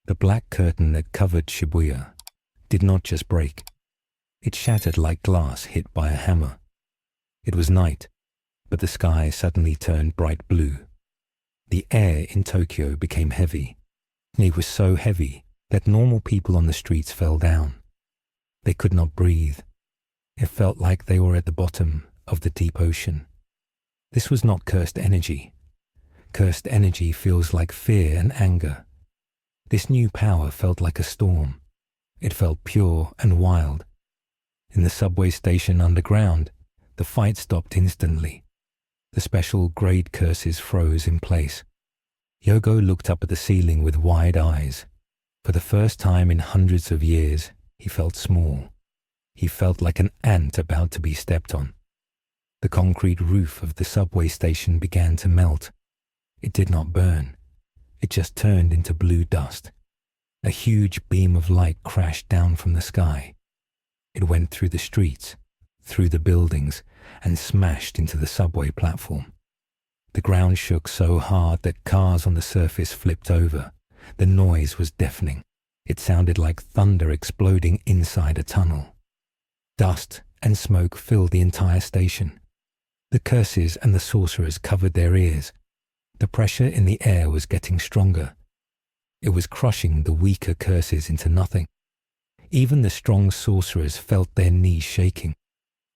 The black curtain that covered Shibuya did not just break. It shattered like glass hit by a hammer. It was night, but the sky suddenly turned bright blue. The air in Tokyo became heavy. It was so heavy that normal people on the streets fell down. They could not breathe. It felt like they were at the bottom of the deep ocean. This was not cursed energy. Cursed energy feels like fear and anger. This new power felt like a storm. It felt pure and wild. In the subway station underground, the fight stopped instantly. The special grade curses froze in place. Yogo looked up at the ceiling with wide eyes. For the first time in hundreds of years, he felt small. He felt like an ant about to be stepped on. The concrete roof of the subway station began to melt. It did not burn. It just turned into blue dust. A huge beam of light crashed down from the sky. It went through the streets, through the buildings, and smashed into the subway platform. The ground shook so hard that cars on the surface flipped over. The noise was deafening. It sounded like thunder exploding inside a tunnel. Dust and smoke filled the entire station. The curses and the sorcerers covered their ears. The pressure in the air was getting stronger. It was crushing the weaker curses into nothing. Even the strong sorcerers felt their knees shaking.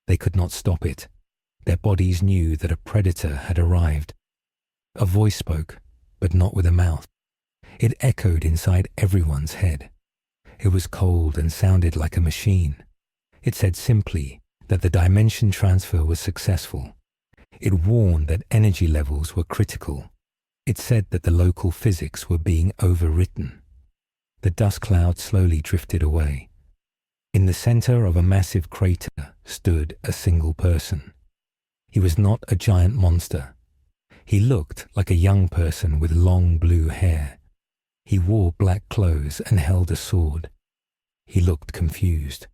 They could not stop it. Their bodies knew that a predator had arrived. A voice spoke, but not with a mouth. It echoed inside everyone's head. It was cold and sounded like a machine. It said simply that the dimension transfer was successful. It warned that energy levels were critical. It said that the local physics were being overwritten. The dust cloud slowly drifted away. In the center of a massive crater stood a single person. He was not a giant monster. He looked like a young person with long blue hair. He wore black clothes and held a sword. He looked confused.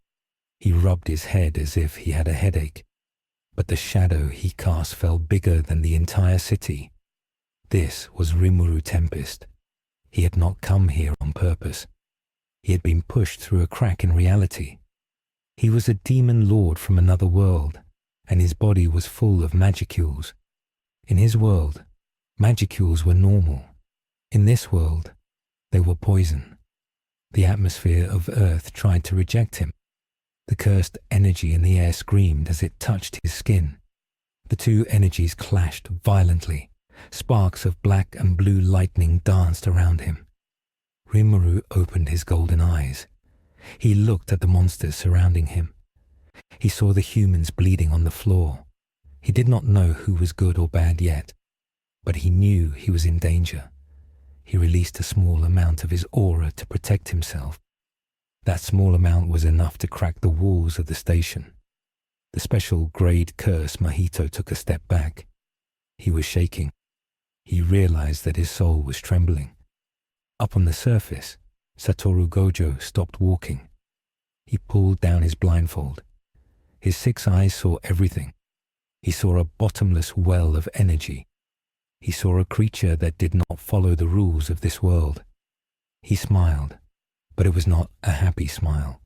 He rubbed his head as if he had a headache. But the shadow he cast felt bigger than the entire city. This was Rimuru Tempest. He had not come here on purpose. He had been pushed through a crack in reality. He was a demon lord from another world, and his body was full of magicules. In his world, magicules were normal. In this world, they were poison. The atmosphere of Earth tried to reject him. The cursed energy in the air screamed as it touched his skin. The two energies clashed violently. Sparks of black and blue lightning danced around him. Rimuru opened his golden eyes. He looked at the monsters surrounding him. He saw the humans bleeding on the floor. He did not know who was good or bad yet, but he knew he was in danger. He released a small amount of his aura to protect himself. That small amount was enough to crack the walls of the station. The special grade curse Mahito took a step back. He was shaking. He realized that his soul was trembling. Up on the surface, Satoru Gojo stopped walking. He pulled down his blindfold. His 6 eyes saw everything. He saw a bottomless well of energy. He saw a creature that did not follow the rules of this world. He smiled, but it was not a happy smile.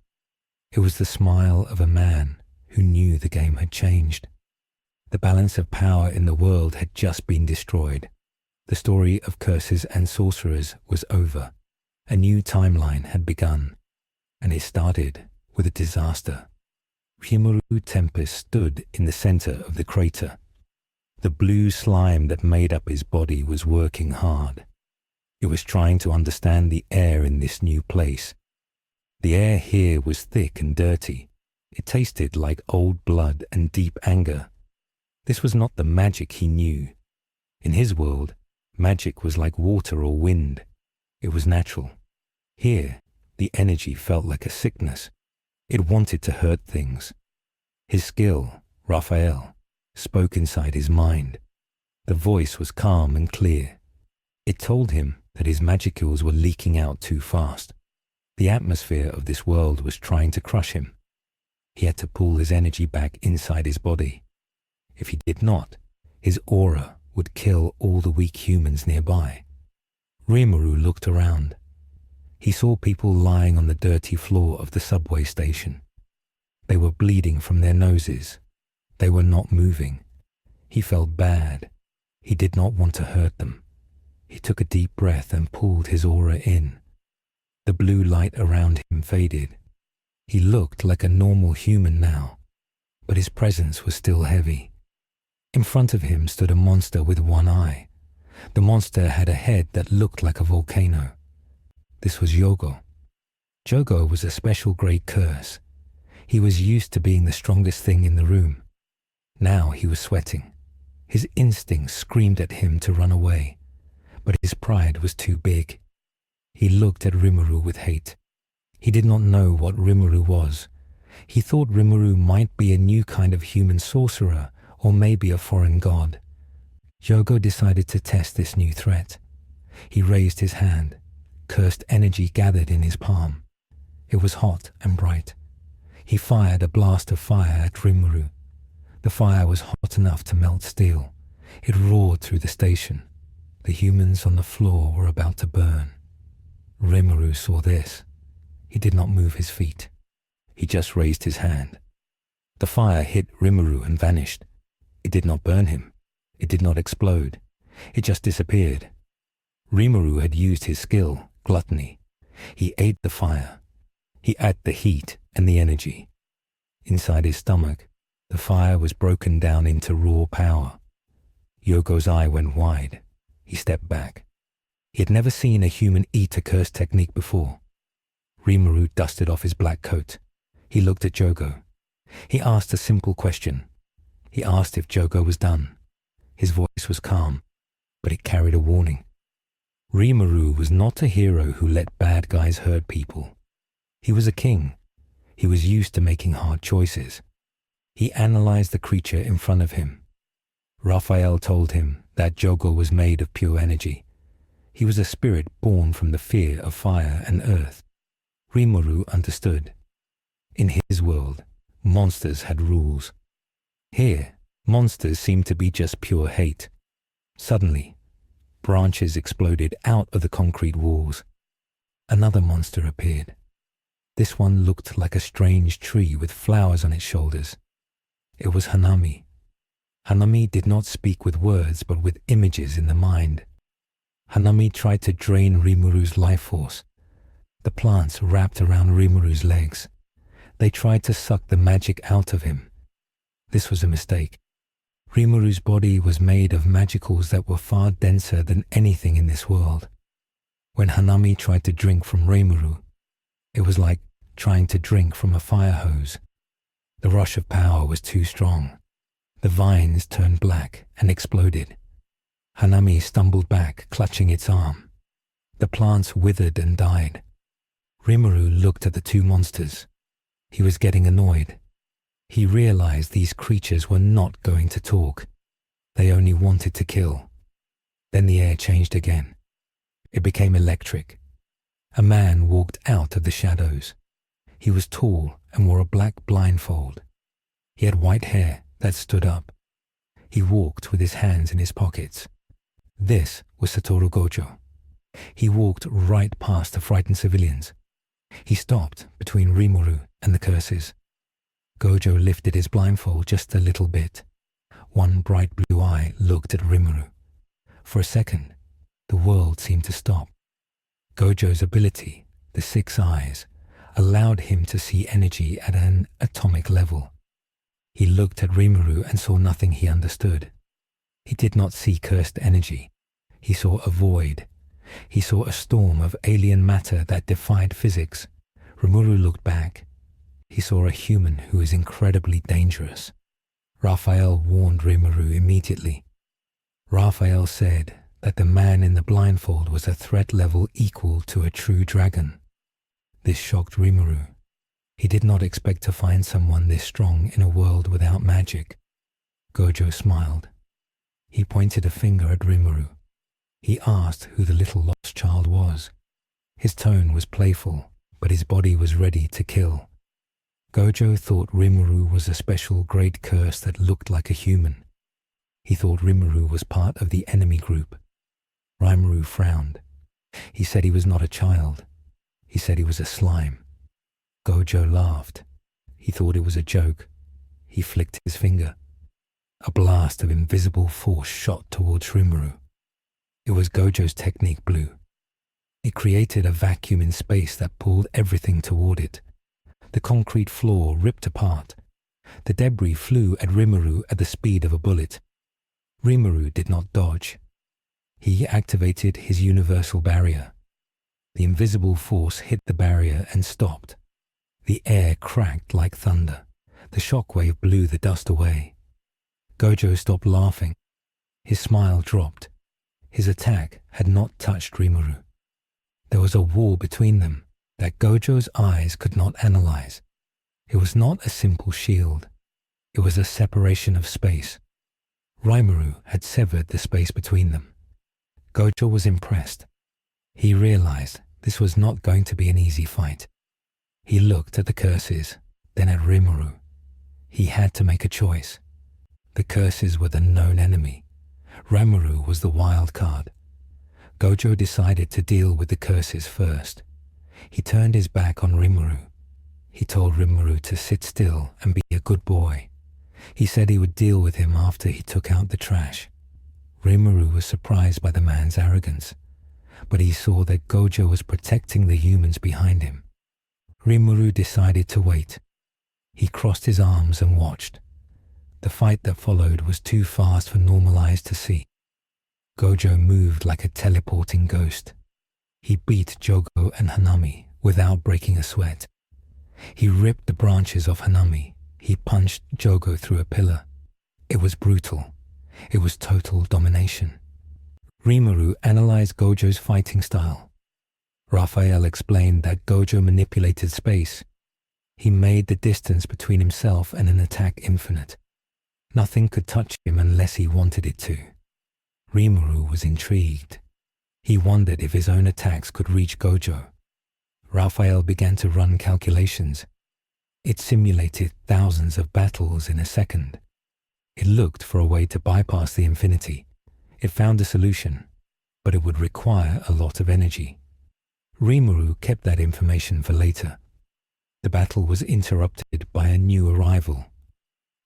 It was the smile of a man who knew the game had changed. The balance of power in the world had just been destroyed. The story of curses and sorcerers was over. A new timeline had begun, and it started with a disaster. Rimuru Tempest stood in the center of the crater. The blue slime that made up his body was working hard. It was trying to understand the air in this new place. The air here was thick and dirty. It tasted like old blood and deep anger. This was not the magic he knew. In his world, magic was like water or wind. It was natural. Here, the energy felt like a sickness. It wanted to hurt things. His skill, Raphael, spoke inside his mind. The voice was calm and clear. It told him that his magicules were leaking out too fast. The atmosphere of this world was trying to crush him. He had to pull his energy back inside his body. If he did not, his aura would kill all the weak humans nearby. Rimuru looked around. He saw people lying on the dirty floor of the subway station. They were bleeding from their noses. They were not moving. He felt bad. He did not want to hurt them. He took a deep breath and pulled his aura in. The blue light around him faded. He looked like a normal human now, but his presence was still heavy. In front of him stood a monster with one eye. The monster had a head that looked like a volcano. This was Yogo. Jogo was a special grade curse. He was used to being the strongest thing in the room. Now he was sweating. His instincts screamed at him to run away, but his pride was too big. He looked at Rimuru with hate. He did not know what Rimuru was. He thought Rimuru might be a new kind of human sorcerer, or maybe a foreign god. Yogo decided to test this new threat. He raised his hand. Cursed energy gathered in his palm. It was hot and bright. He fired a blast of fire at Rimuru. The fire was hot enough to melt steel. It roared through the station. The humans on the floor were about to burn. Rimuru saw this. He did not move his feet. He just raised his hand. The fire hit Rimuru and vanished. It did not burn him. It did not explode. It just disappeared. Rimuru had used his skill, Gluttony. He ate the fire. He ate the heat and the energy. Inside his stomach, the fire was broken down into raw power. Yogo's eye went wide. He stepped back. He had never seen a human eat a curse technique before. Rimuru dusted off his black coat. He looked at Jogo. He asked a simple question. He asked if Jogo was done. His voice was calm, but it carried a warning. Rimuru was not a hero who let bad guys hurt people. He was a king. He was used to making hard choices. He analyzed the creature in front of him. Raphael told him that Jogo was made of pure energy. He was a spirit born from the fear of fire and earth. Rimuru understood. In his world, monsters had rules. Here, monsters seemed to be just pure hate. Suddenly, branches exploded out of the concrete walls. Another monster appeared. This one looked like a strange tree with flowers on its shoulders. It was Hanami. Hanami did not speak with words but with images in the mind. Hanami tried to drain Rimuru's life force. The plants wrapped around Rimuru's legs. They tried to suck the magic out of him. This was a mistake. Rimuru's body was made of magicals that were far denser than anything in this world. When Hanami tried to drink from Rimuru, it was like trying to drink from a fire hose. The rush of power was too strong. The vines turned black and exploded. Hanami stumbled back, clutching its arm. The plants withered and died. Rimuru looked at the two monsters. He was getting annoyed. He realized these creatures were not going to talk. They only wanted to kill. Then the air changed again. It became electric. A man walked out of the shadows. He was tall and wore a black blindfold. He had white hair that stood up. He walked with his hands in his pockets. This was Satoru Gojo. He walked right past the frightened civilians. He stopped between Rimuru and the curses. Gojo lifted his blindfold just a little bit. One bright blue eye looked at Rimuru. For a second, the world seemed to stop. Gojo's ability, the 6 eyes, allowed him to see energy at an atomic level. He looked at Rimuru and saw nothing he understood. He did not see cursed energy. He saw a void. He saw a storm of alien matter that defied physics. Rimuru looked back. He saw a human who is incredibly dangerous. Raphael warned Rimuru immediately. Raphael said that the man in the blindfold was a threat level equal to a true dragon. This shocked Rimuru. He did not expect to find someone this strong in a world without magic. Gojo smiled. He pointed a finger at Rimuru. He asked who the little lost child was. His tone was playful, but his body was ready to kill. Gojo thought Rimuru was a special grade curse that looked like a human. He thought Rimuru was part of the enemy group. Rimuru frowned. He said he was not a child. He said he was a slime. Gojo laughed. He thought it was a joke. He flicked his finger. A blast of invisible force shot towards Rimuru. It was Gojo's technique blue. It created a vacuum in space that pulled everything toward it. The concrete floor ripped apart. The debris flew at Rimuru at the speed of a bullet. Rimuru did not dodge. He activated his universal barrier. The invisible force hit the barrier and stopped. The air cracked like thunder. The shockwave blew the dust away. Gojo stopped laughing. His smile dropped. His attack had not touched Rimuru. There was a wall between them that Gojo's eyes could not analyze. It was not a simple shield. It was a separation of space. Rimuru had severed the space between them. Gojo was impressed. He realized this was not going to be an easy fight. He looked at the curses, then at Rimuru. He had to make a choice. The curses were the known enemy. Rimuru was the wild card. Gojo decided to deal with the curses first. He turned his back on Rimuru. He told Rimuru to sit still and be a good boy. He said he would deal with him after he took out the trash. Rimuru was surprised by the man's arrogance, but he saw that Gojo was protecting the humans behind him. Rimuru decided to wait. He crossed his arms and watched. The fight that followed was too fast for normal eyes to see. Gojo moved like a teleporting ghost. He beat Jogo and Hanami without breaking a sweat. He ripped the branches off Hanami. He punched Jogo through a pillar. It was brutal. It was total domination. Rimuru analyzed Gojo's fighting style. Raphael explained that Gojo manipulated space. He made the distance between himself and an attack infinite. Nothing could touch him unless he wanted it to. Rimuru was intrigued. He wondered if his own attacks could reach Gojo. Raphael began to run calculations. It simulated thousands of battles in a second. It looked for a way to bypass the infinity. It found a solution, but it would require a lot of energy. Rimuru kept that information for later. The battle was interrupted by a new arrival.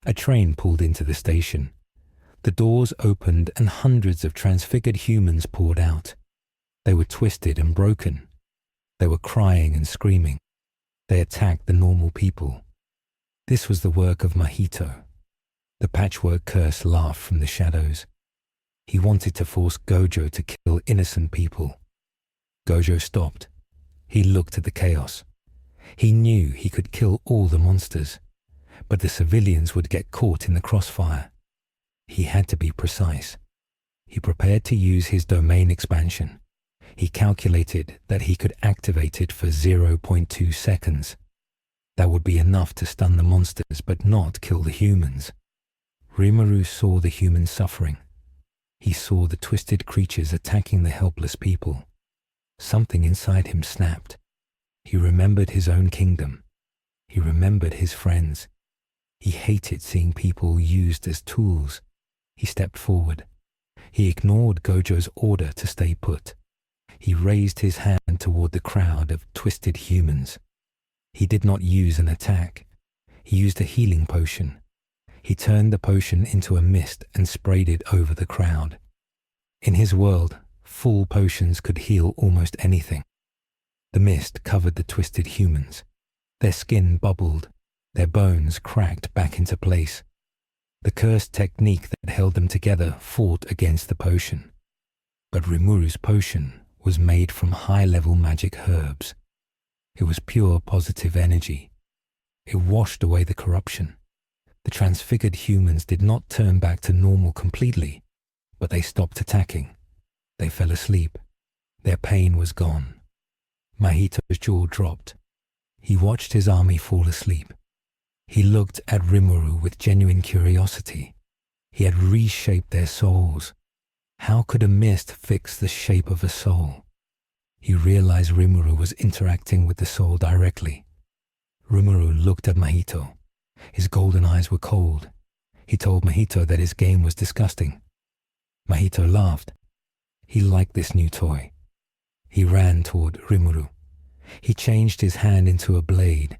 A train pulled into the station. The doors opened and hundreds of transfigured humans poured out. They were twisted and broken. They were crying and screaming. They attacked the normal people. This was the work of Mahito. The patchwork curse laughed from the shadows. He wanted to force Gojo to kill innocent people. Gojo stopped. He looked at the chaos. He knew he could kill all the monsters, but the civilians would get caught in the crossfire. He had to be precise. He prepared to use his domain expansion. He calculated that he could activate it for 0.2 seconds. That would be enough to stun the monsters but not kill the humans. Rimuru saw the humans suffering. He saw the twisted creatures attacking the helpless people. Something inside him snapped. He remembered his own kingdom. He remembered his friends. He hated seeing people used as tools. He stepped forward. He ignored Gojo's order to stay put. He raised his hand toward the crowd of twisted humans. He did not use an attack. He used a healing potion. He turned the potion into a mist and sprayed it over the crowd. In his world, full potions could heal almost anything. The mist covered the twisted humans. Their skin bubbled. Their bones cracked back into place. The cursed technique that held them together fought against the potion. But Rimuru's potion was made from high-level magic herbs. It was pure positive energy. It washed away the corruption. The transfigured humans did not turn back to normal completely, but they stopped attacking. They fell asleep. Their pain was gone. Mahito's jaw dropped. He watched his army fall asleep. He looked at Rimuru with genuine curiosity. He had reshaped their souls. How could a mist fix the shape of a soul? He realized Rimuru was interacting with the soul directly. Rimuru looked at Mahito. His golden eyes were cold. He told Mahito that his game was disgusting. Mahito laughed. He liked this new toy. He ran toward Rimuru. He changed his hand into a blade.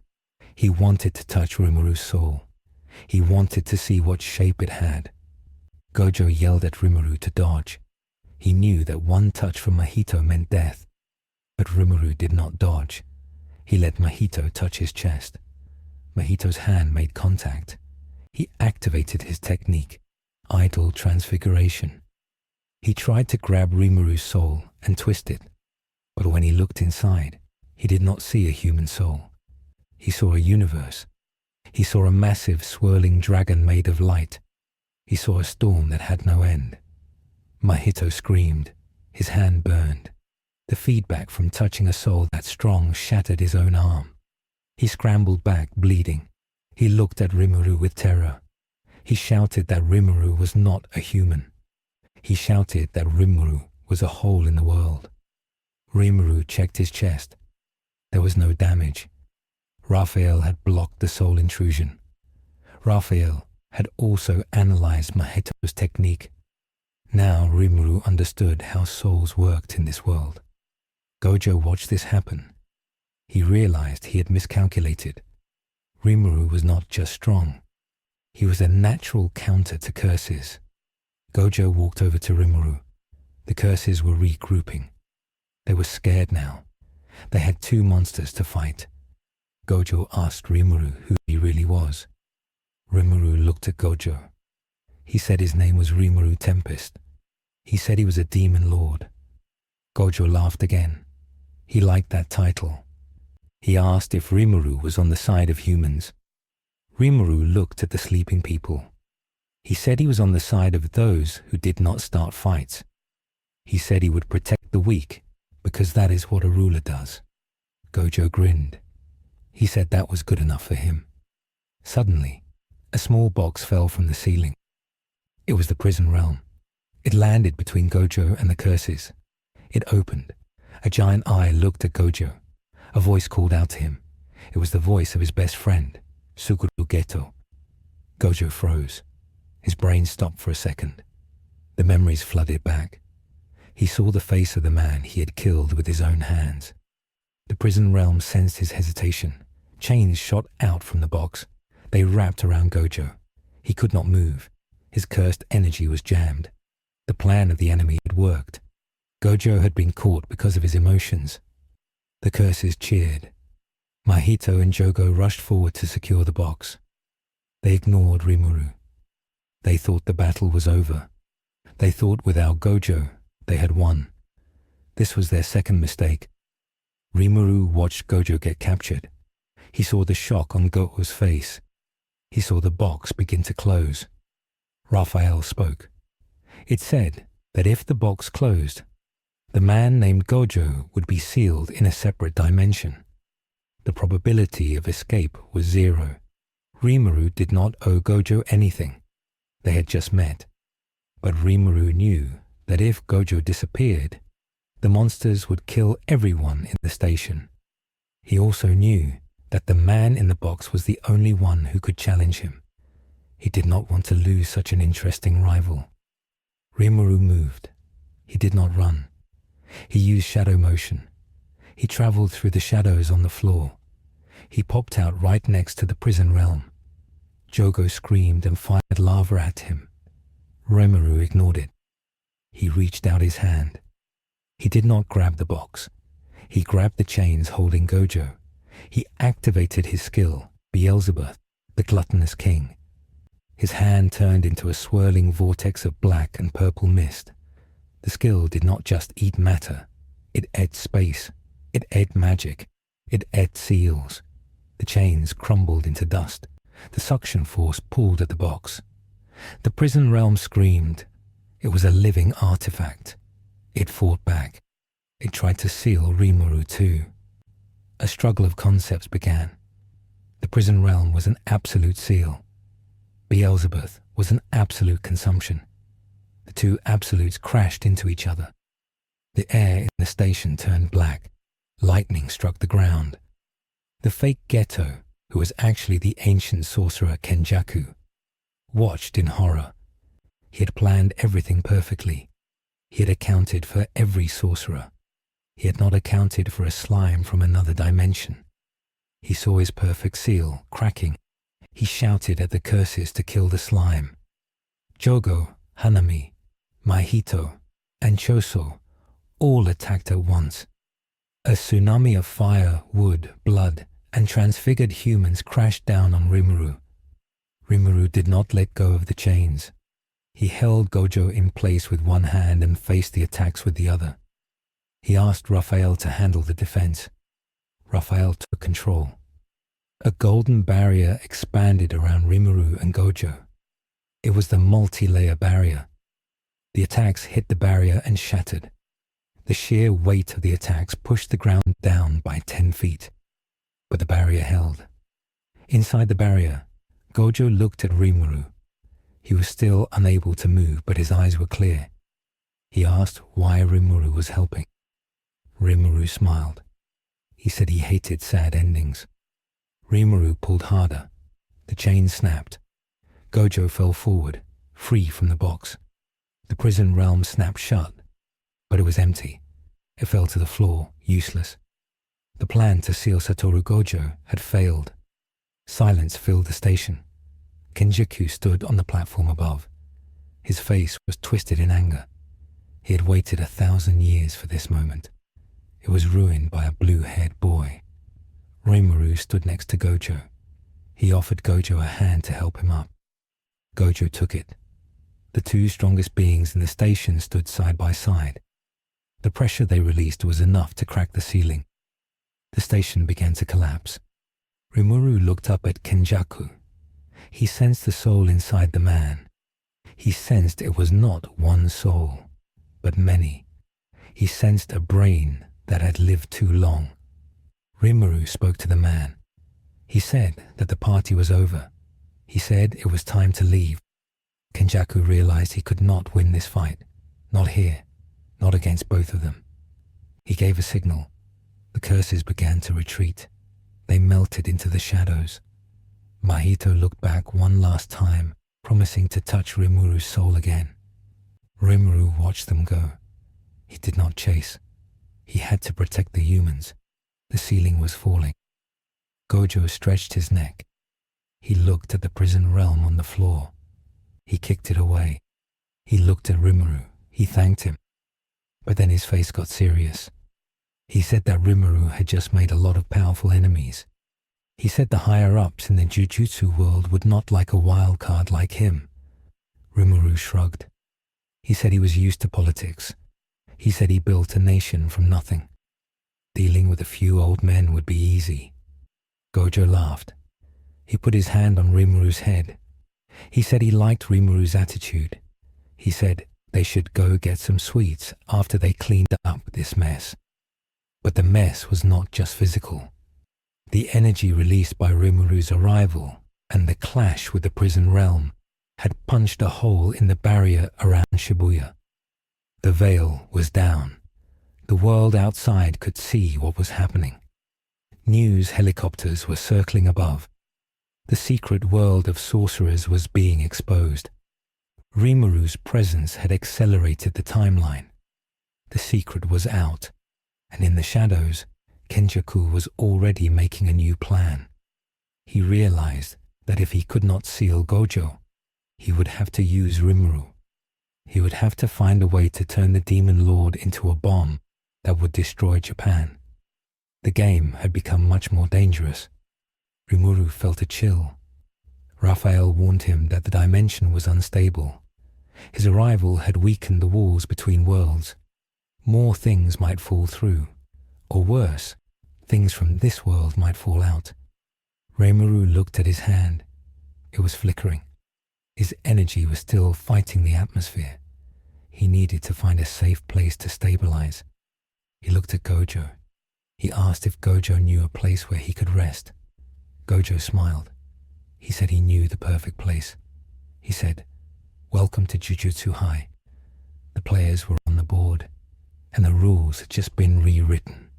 He wanted to touch Rimuru's soul. He wanted to see what shape it had. Gojo yelled at Rimuru to dodge. He knew that one touch from Mahito meant death. But Rimuru did not dodge. He let Mahito touch his chest. Mahito's hand made contact. He activated his technique, Idol Transfiguration. He tried to grab Rimuru's soul and twist it. But when he looked inside, he did not see a human soul. He saw a universe. He saw a massive swirling dragon made of light. He saw a storm that had no end. Mahito screamed. His hand burned. The feedback from touching a soul that strong shattered his own arm. He scrambled back, bleeding. He looked at Rimuru with terror. He shouted that Rimuru was not a human. He shouted that Rimuru was a hole in the world. Rimuru checked his chest. There was no damage. Raphael had blocked the soul intrusion. Raphael had also analyzed Mahito's technique. Now Rimuru understood how souls worked in this world. Gojo watched this happen. He realized he had miscalculated. Rimuru was not just strong. He was a natural counter to curses. Gojo walked over to Rimuru. The curses were regrouping. They were scared now. They had two monsters to fight. Gojo asked Rimuru who he really was. Rimuru looked at Gojo. He said his name was Rimuru Tempest. He said he was a demon lord. Gojo laughed again. He liked that title. He asked if Rimuru was on the side of humans. Rimuru looked at the sleeping people. He said he was on the side of those who did not start fights. He said he would protect the weak, because that is what a ruler does. Gojo grinned. He said that was good enough for him. Suddenly, a small box fell from the ceiling. It was the prison realm. It landed between Gojo and the curses. It opened. A giant eye looked at Gojo. A voice called out to him. It was the voice of his best friend, Sukuna Geto. Gojo froze. His brain stopped for a second. The memories flooded back. He saw the face of the man he had killed with his own hands. The prison realm sensed his hesitation. Chains shot out from the box. They wrapped around Gojo. He could not move. His cursed energy was jammed. The plan of the enemy had worked. Gojo had been caught because of his emotions. The curses cheered. Mahito and Jogo rushed forward to secure the box. They ignored Rimuru. They thought the battle was over. They thought without Gojo, they had won. This was their second mistake. Rimuru watched Gojo get captured. He saw the shock on Gojo's face. He saw the box begin to close. Raphael spoke. It said that if the box closed, the man named Gojo would be sealed in a separate dimension. The probability of escape was 0. Rimuru did not owe Gojo anything. They had just met. But Rimuru knew that if Gojo disappeared, the monsters would kill everyone in the station. He also knew that the man in the box was the only one who could challenge him. He did not want to lose such an interesting rival. Rimuru moved. He did not run. He used shadow motion. He traveled through the shadows on the floor. He popped out right next to the prison realm. Jogo screamed and fired lava at him. Rimuru ignored it. He reached out his hand. He did not grab the box. He grabbed the chains holding Gojo. He activated his skill, Beelzebub, the gluttonous king. His hand turned into a swirling vortex of black and purple mist. The skill did not just eat matter. It ate space. It ate magic. It ate seals. The chains crumbled into dust. The suction force pulled at the box. The prison realm screamed. It was a living artifact. It fought back. It tried to seal Rimuru too. A struggle of concepts began. The prison realm was an absolute seal. Beelzebub was an absolute consumption. The two absolutes crashed into each other. The air in the station turned black. Lightning struck the ground. The fake Geto, who was actually the ancient sorcerer Kenjaku, watched in horror. He had planned everything perfectly. He had accounted for every sorcerer. He had not accounted for a slime from another dimension. He saw his perfect seal cracking. He shouted at the curses to kill the slime. Jogo, Hanami, Mahito, and Choso all attacked at once. A tsunami of fire, wood, blood, and transfigured humans crashed down on Rimuru. Rimuru did not let go of the chains. He held Gojo in place with one hand and faced the attacks with the other. He asked Raphael to handle the defense. Raphael took control. A golden barrier expanded around Rimuru and Gojo. It was the multi-layer barrier. The attacks hit the barrier and shattered. The sheer weight of the attacks pushed the ground down by 10 feet. But the barrier held. Inside the barrier, Gojo looked at Rimuru. He was still unable to move, but his eyes were clear. He asked why Rimuru was helping. Rimuru smiled. He said he hated sad endings. Rimuru pulled harder. The chain snapped. Gojo fell forward, free from the box. The prison realm snapped shut, but it was empty. It fell to the floor, useless. The plan to seal Satoru Gojo had failed. Silence filled the station. Kenjaku stood on the platform above. His face was twisted in anger. He had waited 1,000 years for this moment. It was ruined by a blue-haired boy. Rimuru stood next to Gojo. He offered Gojo a hand to help him up. Gojo took it. The two strongest beings in the station stood side by side. The pressure they released was enough to crack the ceiling. The station began to collapse. Rimuru looked up at Kenjaku. He sensed the soul inside the man. He sensed it was not one soul, but many. He sensed a brain that had lived too long. Rimuru spoke to the man. He said that the party was over. He said it was time to leave. Kenjaku realized he could not win this fight. Not here. Not against both of them. He gave a signal. The curses began to retreat. They melted into the shadows. Mahito looked back one last time, promising to touch Rimuru's soul again. Rimuru watched them go. He did not chase. He had to protect the humans. The ceiling was falling. Gojo stretched his neck. He looked at the prison realm on the floor. He kicked it away. He looked at Rimuru. He thanked him. But then his face got serious. He said that Rimuru had just made a lot of powerful enemies. He said the higher-ups in the Jujutsu world would not like a wild card like him. Rimuru shrugged. He said he was used to politics. He said he built a nation from nothing. Dealing with a few old men would be easy. Gojo laughed. He put his hand on Rimuru's head. He said he liked Rimuru's attitude. He said they should go get some sweets after they cleaned up this mess. But the mess was not just physical. The energy released by Rimuru's arrival and the clash with the prison realm had punched a hole in the barrier around Shibuya. The veil was down. The world outside could see what was happening. News helicopters were circling above. The secret world of sorcerers was being exposed. Rimuru's presence had accelerated the timeline. The secret was out, and in the shadows, Kenjaku was already making a new plan. He realized that if he could not seal Gojo, he would have to use Rimuru. He would have to find a way to turn the Demon Lord into a bomb that would destroy Japan. The game had become much more dangerous. Rimuru felt a chill. Raphael warned him that the dimension was unstable. His arrival had weakened the walls between worlds. More things might fall through, or worse, things from this world might fall out. Rimuru looked at his hand. It was flickering. His energy was still fighting the atmosphere. He needed to find a safe place to stabilize. He looked at Gojo. He asked if Gojo knew a place where he could rest. Gojo smiled. He said he knew the perfect place. He said, "Welcome to Jujutsu High." The players were on the board, and the rules had just been rewritten.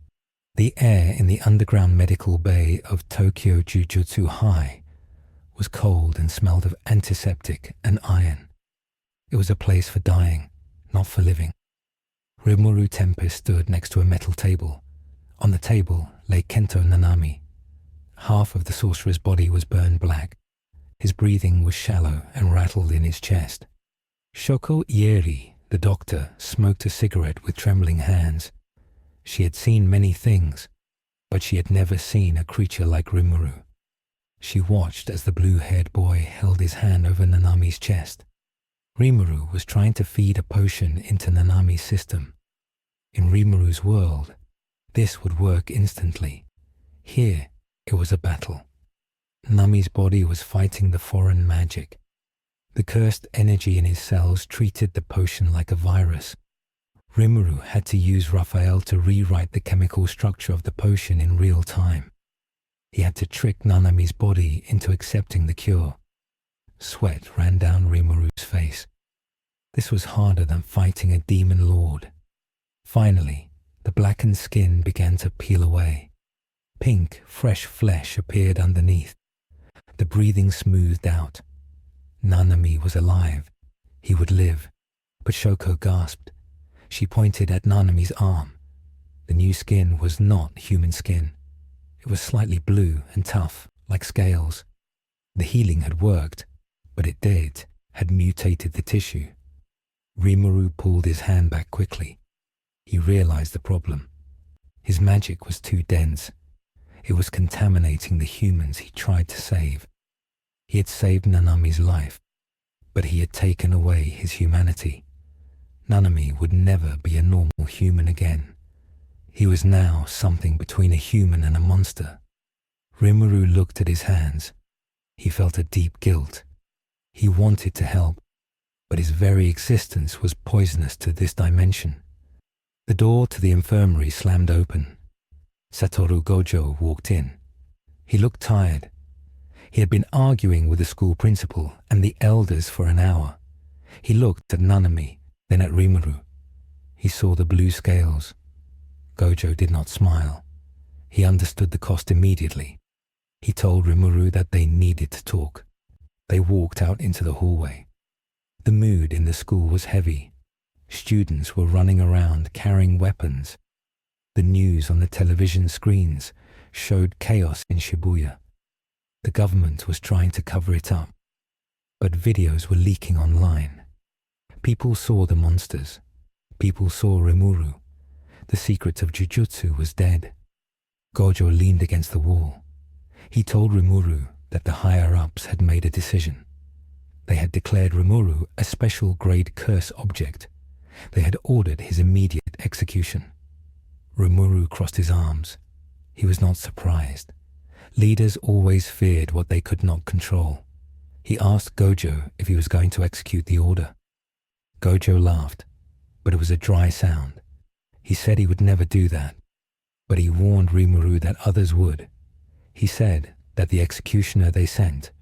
The air in the underground medical bay of Tokyo Jujutsu High was cold and smelled of antiseptic and iron. It was a place for dying, not for living. Rimuru Tempest stood next to a metal table. On the table lay Kento Nanami. Half of the sorcerer's body was burned black. His breathing was shallow and rattled in his chest. Shoko Ieri, the doctor, smoked a cigarette with trembling hands. She had seen many things, but she had never seen a creature like Rimuru. She watched as the blue-haired boy held his hand over Nanami's chest. Rimuru was trying to feed a potion into Nanami's system. In Rimuru's world, this would work instantly. Here, it was a battle. Nanami's body was fighting the foreign magic. The cursed energy in his cells treated the potion like a virus. Rimuru had to use Raphael to rewrite the chemical structure of the potion in real time. He had to trick Nanami's body into accepting the cure. Sweat ran down Rimuru's face. This was harder than fighting a demon lord. Finally, the blackened skin began to peel away. Pink, fresh flesh appeared underneath. The breathing smoothed out. Nanami was alive. He would live. But Shoko gasped. She pointed at Nanami's arm. The new skin was not human skin. It was slightly blue and tough, like scales. The healing had worked, but it had mutated the tissue. Rimuru pulled his hand back quickly. He realized the problem. His magic was too dense. It was contaminating the humans he tried to save. He had saved Nanami's life, but he had taken away his humanity. Nanami would never be a normal human again. He was now something between a human and a monster. Rimuru looked at his hands. He felt a deep guilt. He wanted to help, but his very existence was poisonous to this dimension. The door to the infirmary slammed open. Satoru Gojo walked in. He looked tired. He had been arguing with the school principal and the elders for an hour. He looked at Nanami, then at Rimuru. He saw the blue scales. Gojo did not smile. He understood the cost immediately. He told Rimuru that they needed to talk. They walked out into the hallway. The mood in the school was heavy. Students were running around carrying weapons. The news on the television screens showed chaos in Shibuya. The government was trying to cover it up, but videos were leaking online. People saw the monsters. People saw Rimuru. The secret of Jujutsu was dead. Gojo leaned against the wall. He told Rimuru that the higher-ups had made a decision. They had declared Rimuru a special grade curse object. They had ordered his immediate execution. Rimuru crossed his arms. He was not surprised. Leaders always feared what they could not control. He asked Gojo if he was going to execute the order. Gojo laughed, but it was a dry sound. He said he would never do that, but he warned Rimuru that others would. He said that the executioner they sent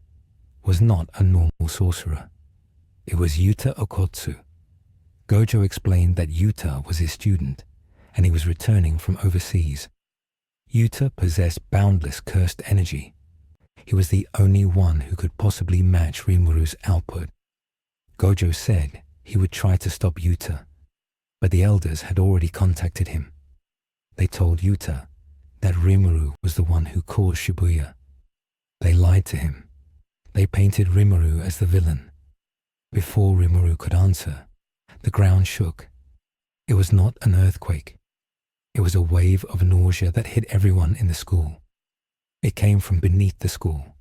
was not a normal sorcerer. It was Yuta Okotsu. Gojo explained that Yuta was his student, and he was returning from overseas. Yuta possessed boundless cursed energy. He was the only one who could possibly match Rimuru's output. Gojo said he would try to stop Yuta, but the elders had already contacted him. They told Yuta that Rimuru was the one who caused Shibuya. They lied to him. They painted Rimuru as the villain. Before Rimuru could answer, the ground shook. It was not an earthquake. It was a wave of nausea that hit everyone in the school. It came from beneath the school.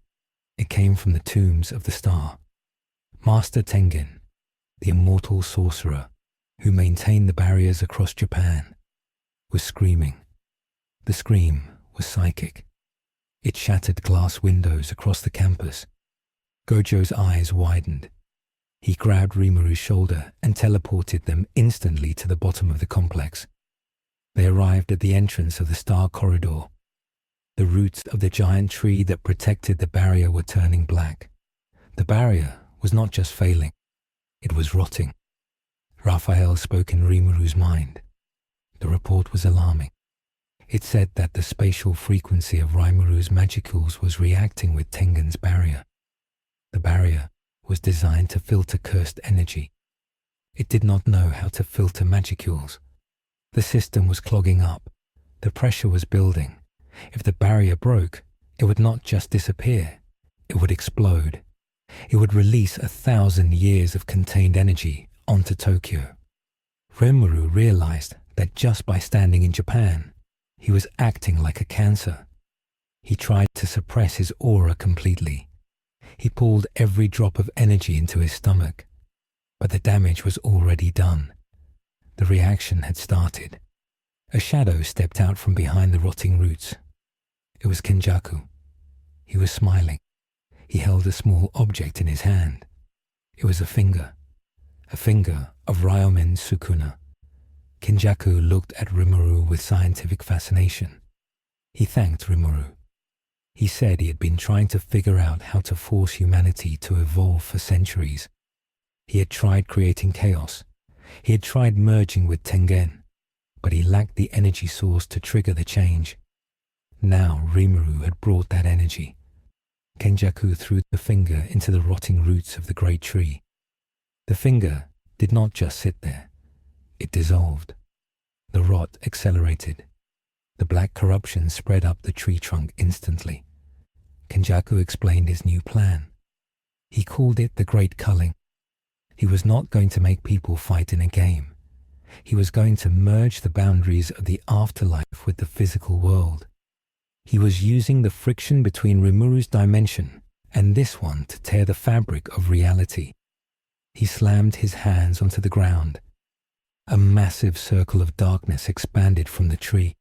It came from the tombs of the star. Master Tengen, the immortal sorcerer who maintained the barriers across Japan, was screaming. The scream was psychic. It shattered glass windows across the campus. Gojo's eyes widened. He grabbed Rimuru's shoulder and teleported them instantly to the bottom of the complex. They arrived at the entrance of the star corridor. The roots of the giant tree that protected the barrier were turning black. The barrier was not just failing, it was rotting. Raphael spoke in Rimuru's mind. The report was alarming. It said that the spatial frequency of Rimuru's magicals was reacting with Tengen's barrier. The barrier was designed to filter cursed energy. It did not know how to filter magicals. The system was clogging up. The pressure was building. If the barrier broke, it would not just disappear. It would explode. It would release 1,000 years of contained energy onto Tokyo. Rimuru realized that just by standing in Japan, he was acting like a cancer. He tried to suppress his aura completely. He pulled every drop of energy into his stomach. But the damage was already done. The reaction had started. A shadow stepped out from behind the rotting roots. It was Kenjaku. He was smiling. He held a small object in his hand. It was a finger of Ryomen Sukuna. Kenjaku looked at Rimuru with scientific fascination. He thanked Rimuru. He said he had been trying to figure out how to force humanity to evolve for centuries. He had tried creating chaos. He had tried merging with Tengen, but he lacked the energy source to trigger the change. Now Rimuru had brought that energy. Kenjaku threw the finger into the rotting roots of the great tree. The finger did not just sit there. It dissolved. The rot accelerated. The black corruption spread up the tree trunk instantly. Kenjaku explained his new plan. He called it the Great Culling. He was not going to make people fight in a game. He was going to merge the boundaries of the afterlife with the physical world. He was using the friction between Rimuru's dimension and this one to tear the fabric of reality. He slammed his hands onto the ground. A massive circle of darkness expanded from the tree.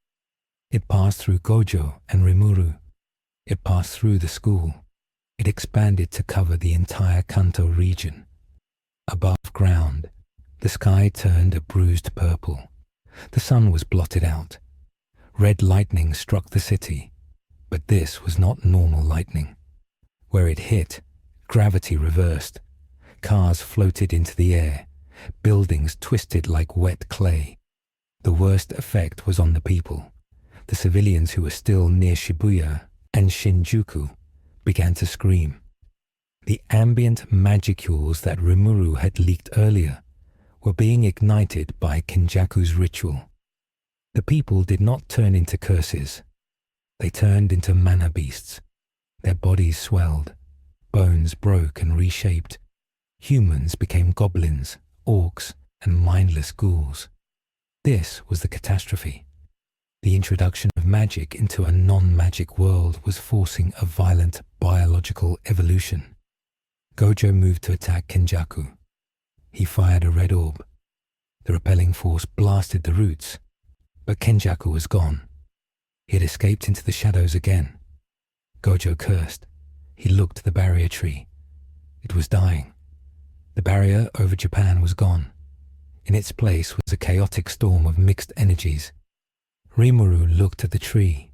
It passed through Gojo and Rimuru. It passed through the school. It expanded to cover the entire Kanto region. Above ground, the sky turned a bruised purple. The sun was blotted out. Red lightning struck the city, but this was not normal lightning. Where it hit, gravity reversed. Cars floated into the air. Buildings twisted like wet clay. The worst effect was on the people. The civilians who were still near Shibuya and Shinjuku began to scream. The ambient magicules that Rimuru had leaked earlier were being ignited by Kenjaku's ritual. The people did not turn into curses. They turned into mana beasts. Their bodies swelled. Bones broke and reshaped. Humans became goblins, orcs, and mindless ghouls. This was the catastrophe. The introduction of magic into a non-magic world was forcing a violent biological evolution. Gojo moved to attack Kenjaku. He fired a red orb. The repelling force blasted the roots, but Kenjaku was gone. He had escaped into the shadows again. Gojo cursed. He looked at the barrier tree. It was dying. The barrier over Japan was gone. In its place was a chaotic storm of mixed energies. Rimuru looked at the tree.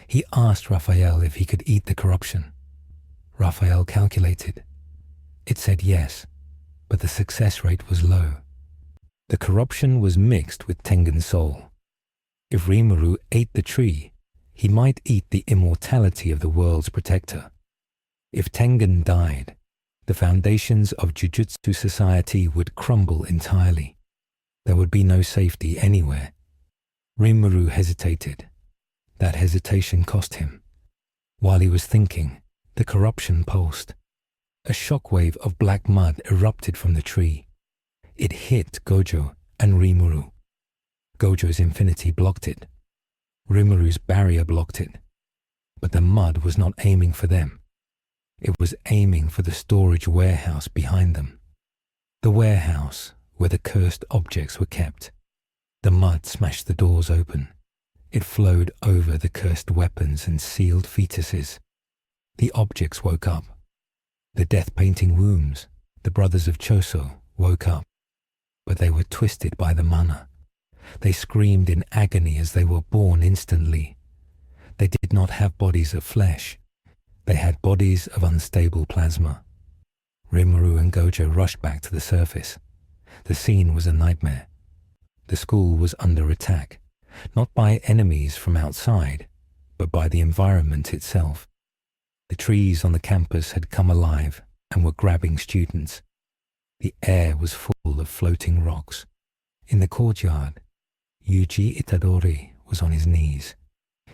He asked Raphael if he could eat the corruption. Raphael calculated. It said yes, but the success rate was low. The corruption was mixed with Tengen's soul. If Rimuru ate the tree, he might eat the immortality of the world's protector. If Tengen died, the foundations of Jujutsu society would crumble entirely. There would be no safety anywhere. Rimuru hesitated. That hesitation cost him. While he was thinking, the corruption pulsed. A shockwave of black mud erupted from the tree. It hit Gojo and Rimuru. Gojo's infinity blocked it. Rimuru's barrier blocked it. But the mud was not aiming for them. It was aiming for the storage warehouse behind them. The warehouse where the cursed objects were kept. The mud smashed the doors open. It flowed over the cursed weapons and sealed fetuses. The objects woke up. The death-painting wombs, the brothers of Choso, woke up. But they were twisted by the mana. They screamed in agony as they were born instantly. They did not have bodies of flesh. They had bodies of unstable plasma. Rimuru and Gojo rushed back to the surface. The scene was a nightmare. The school was under attack, not by enemies from outside, but by the environment itself. The trees on the campus had come alive and were grabbing students. The air was full of floating rocks. In the courtyard, Yuji Itadori was on his knees.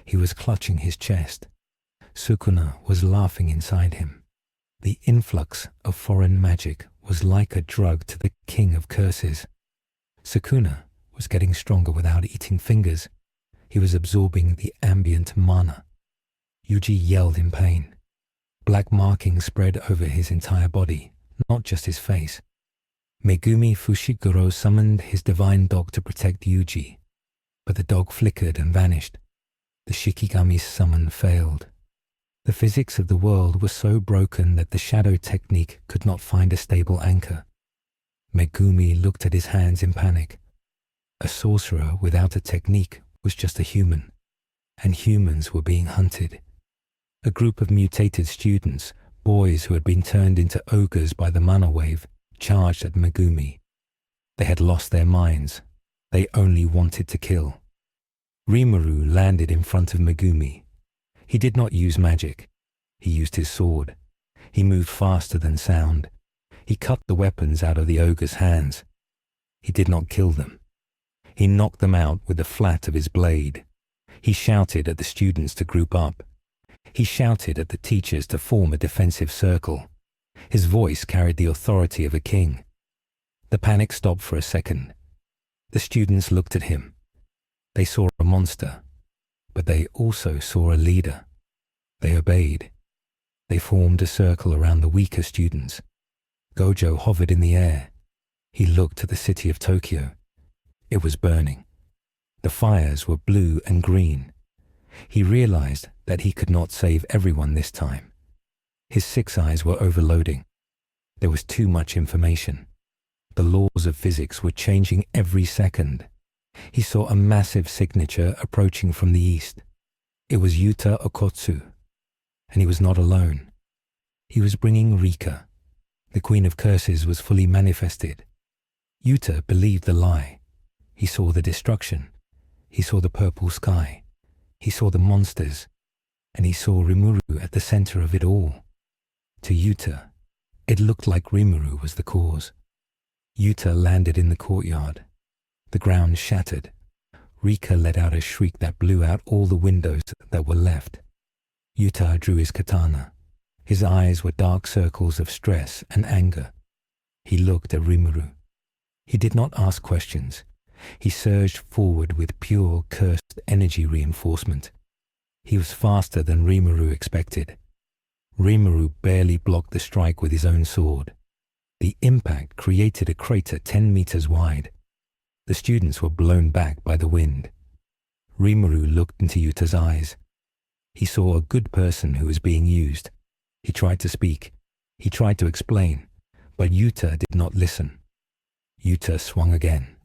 He was clutching his chest. Sukuna was laughing inside him. The influx of foreign magic was like a drug to the king of curses. Sukuna was getting stronger without eating fingers. He was absorbing the ambient mana. Yuji yelled in pain. Black markings spread over his entire body, not just his face. Megumi Fushiguro summoned his divine dog to protect Yuji, but the dog flickered and vanished. The Shikigami's summon failed. The physics of the world were so broken that the shadow technique could not find a stable anchor. Megumi looked at his hands in panic. A sorcerer without a technique was just a human, and humans were being hunted. A group of mutated students, boys who had been turned into ogres by the mana wave, charged at Megumi. They had lost their minds. They only wanted to kill. Rimuru landed in front of Megumi. He did not use magic. He used his sword. He moved faster than sound. He cut the weapons out of the ogre's hands. He did not kill them. He knocked them out with the flat of his blade. He shouted at the students to group up. He shouted at the teachers to form a defensive circle. His voice carried the authority of a king. The panic stopped for a second. The students looked at him. They saw a monster, but they also saw a leader. They obeyed. They formed a circle around the weaker students. Gojo hovered in the air. He looked to the city of Tokyo. It was burning. The fires were blue and green. He realized that he could not save everyone this time. His six eyes were overloading. There was too much information. The laws of physics were changing every second. He saw a massive signature approaching from the east. It was Yuta Okotsu, and he was not alone. He was bringing Rika. The Queen of Curses was fully manifested. Yuta believed the lie. He saw the destruction. He saw the purple sky. He saw the monsters. And he saw Rimuru at the center of it all. To Yuta, it looked like Rimuru was the cause. Yuta landed in the courtyard. The ground shattered. Rika let out a shriek that blew out all the windows that were left. Yuta drew his katana. His eyes were dark circles of stress and anger. He looked at Rimuru. He did not ask questions. He surged forward with pure, cursed energy reinforcement. He was faster than Rimuru expected. Rimuru barely blocked the strike with his own sword. The impact created a crater 10 meters wide. The students were blown back by the wind. Rimuru looked into Yuta's eyes. He saw a good person who was being used. He tried to speak. He tried to explain, but Yuta did not listen. Yuta swung again.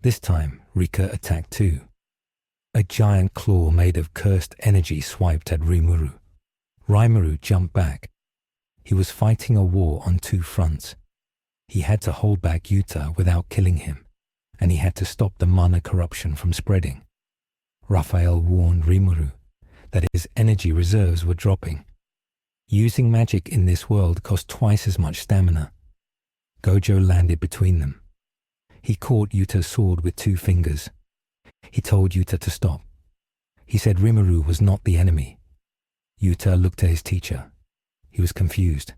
This time, Rika attacked too. A giant claw made of cursed energy swiped at Rimuru. Rimuru jumped back. He was fighting a war on two fronts. He had to hold back Yuta without killing him, and he had to stop the mana corruption from spreading. Raphael warned Rimuru that his energy reserves were dropping. Using magic in this world cost twice as much stamina. Gojo landed between them. He caught Yuta's sword with 2 fingers. He told Yuta to stop. He said Rimuru was not the enemy. Yuta looked at his teacher. He was confused.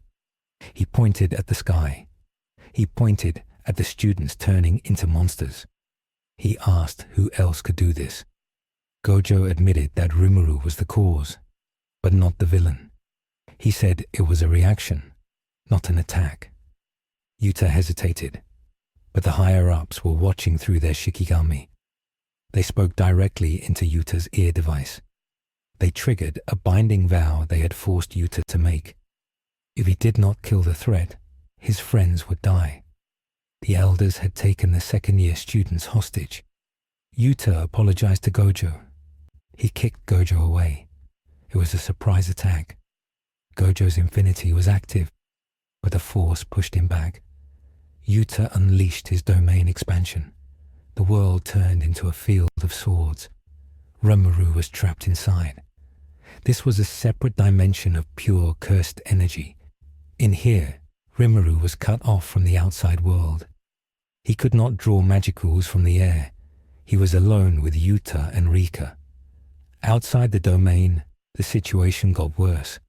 He pointed at the sky. He pointed at the students turning into monsters. He asked who else could do this. Gojo admitted that Rimuru was the cause, but not the villain. He said it was a reaction, not an attack. Yuta hesitated, but the higher-ups were watching through their Shikigami. They spoke directly into Yuta's ear device. They triggered a binding vow they had forced Yuta to make. If he did not kill the threat, his friends would die. The elders had taken the second-year students hostage. Yuta apologized to Gojo. He kicked Gojo away. It was a surprise attack. Gojo's infinity was active, but the force pushed him back. Yuta unleashed his domain expansion. The world turned into a field of swords. Rimuru was trapped inside. This was a separate dimension of pure cursed energy. In here, Rimuru was cut off from the outside world. He could not draw magicals from the air. He was alone with Yuta and Rika. Outside the domain, the situation got worse.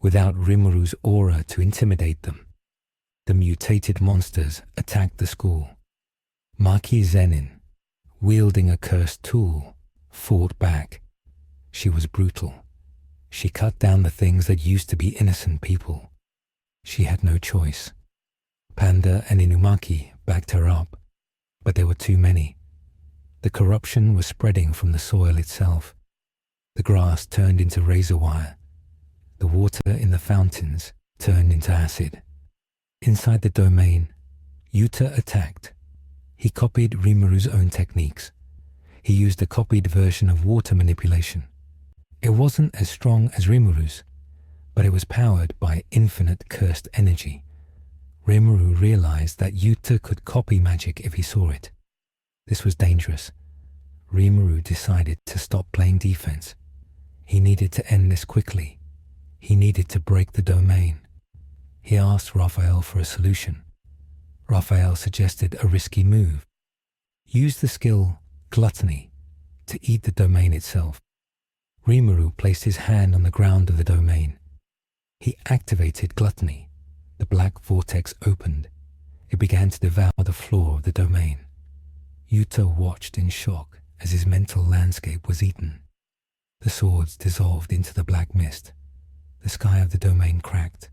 Without Rimuru's aura to intimidate them, the mutated monsters attacked the school. Maki Zenin, wielding a cursed tool, fought back. She was brutal. She cut down the things that used to be innocent people. She had no choice. Panda and Inumaki backed her up, but there were too many. The corruption was spreading from the soil itself. The grass turned into razor wire. The water in the fountains turned into acid. Inside the domain, Yuta attacked. He copied Rimuru's own techniques. He used a copied version of water manipulation. It wasn't as strong as Rimuru's, but it was powered by infinite cursed energy. Rimuru realized that Yuta could copy magic if he saw it. This was dangerous. Rimuru decided to stop playing defense. He needed to end this quickly. He needed to break the domain. He asked Raphael for a solution. Raphael suggested a risky move. Use the skill Gluttony to eat the domain itself. Rimuru placed his hand on the ground of the domain. He activated Gluttony. The black vortex opened. It began to devour the floor of the domain. Yuta watched in shock as his mental landscape was eaten. The swords dissolved into the black mist. The sky of the domain cracked.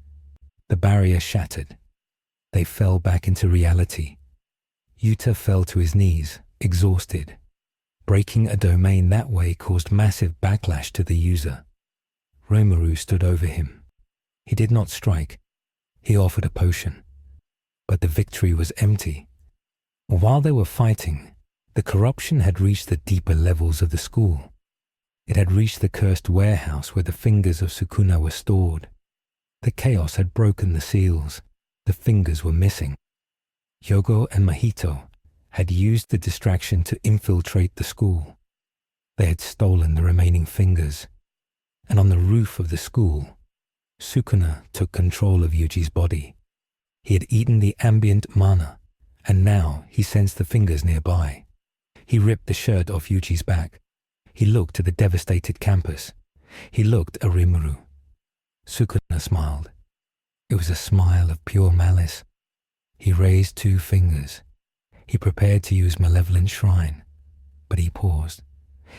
The barrier shattered. They fell back into reality. Yuta fell to his knees, exhausted. Breaking a domain that way caused massive backlash to the user. Rimuru stood over him. He did not strike. He offered a potion. But the victory was empty. While they were fighting, the corruption had reached the deeper levels of the school. It had reached the cursed warehouse where the fingers of Sukuna were stored. The chaos had broken the seals. The fingers were missing. Yogo and Mahito had used the distraction to infiltrate the school. They had stolen the remaining fingers. And on the roof of the school, Sukuna took control of Yuji's body. He had eaten the ambient mana, and now he sensed the fingers nearby. He ripped the shirt off Yuji's back. He looked at the devastated campus. He looked at Rimuru. Sukuna smiled. It was a smile of pure malice. He raised 2 fingers. He prepared to use Malevolent Shrine, but he paused.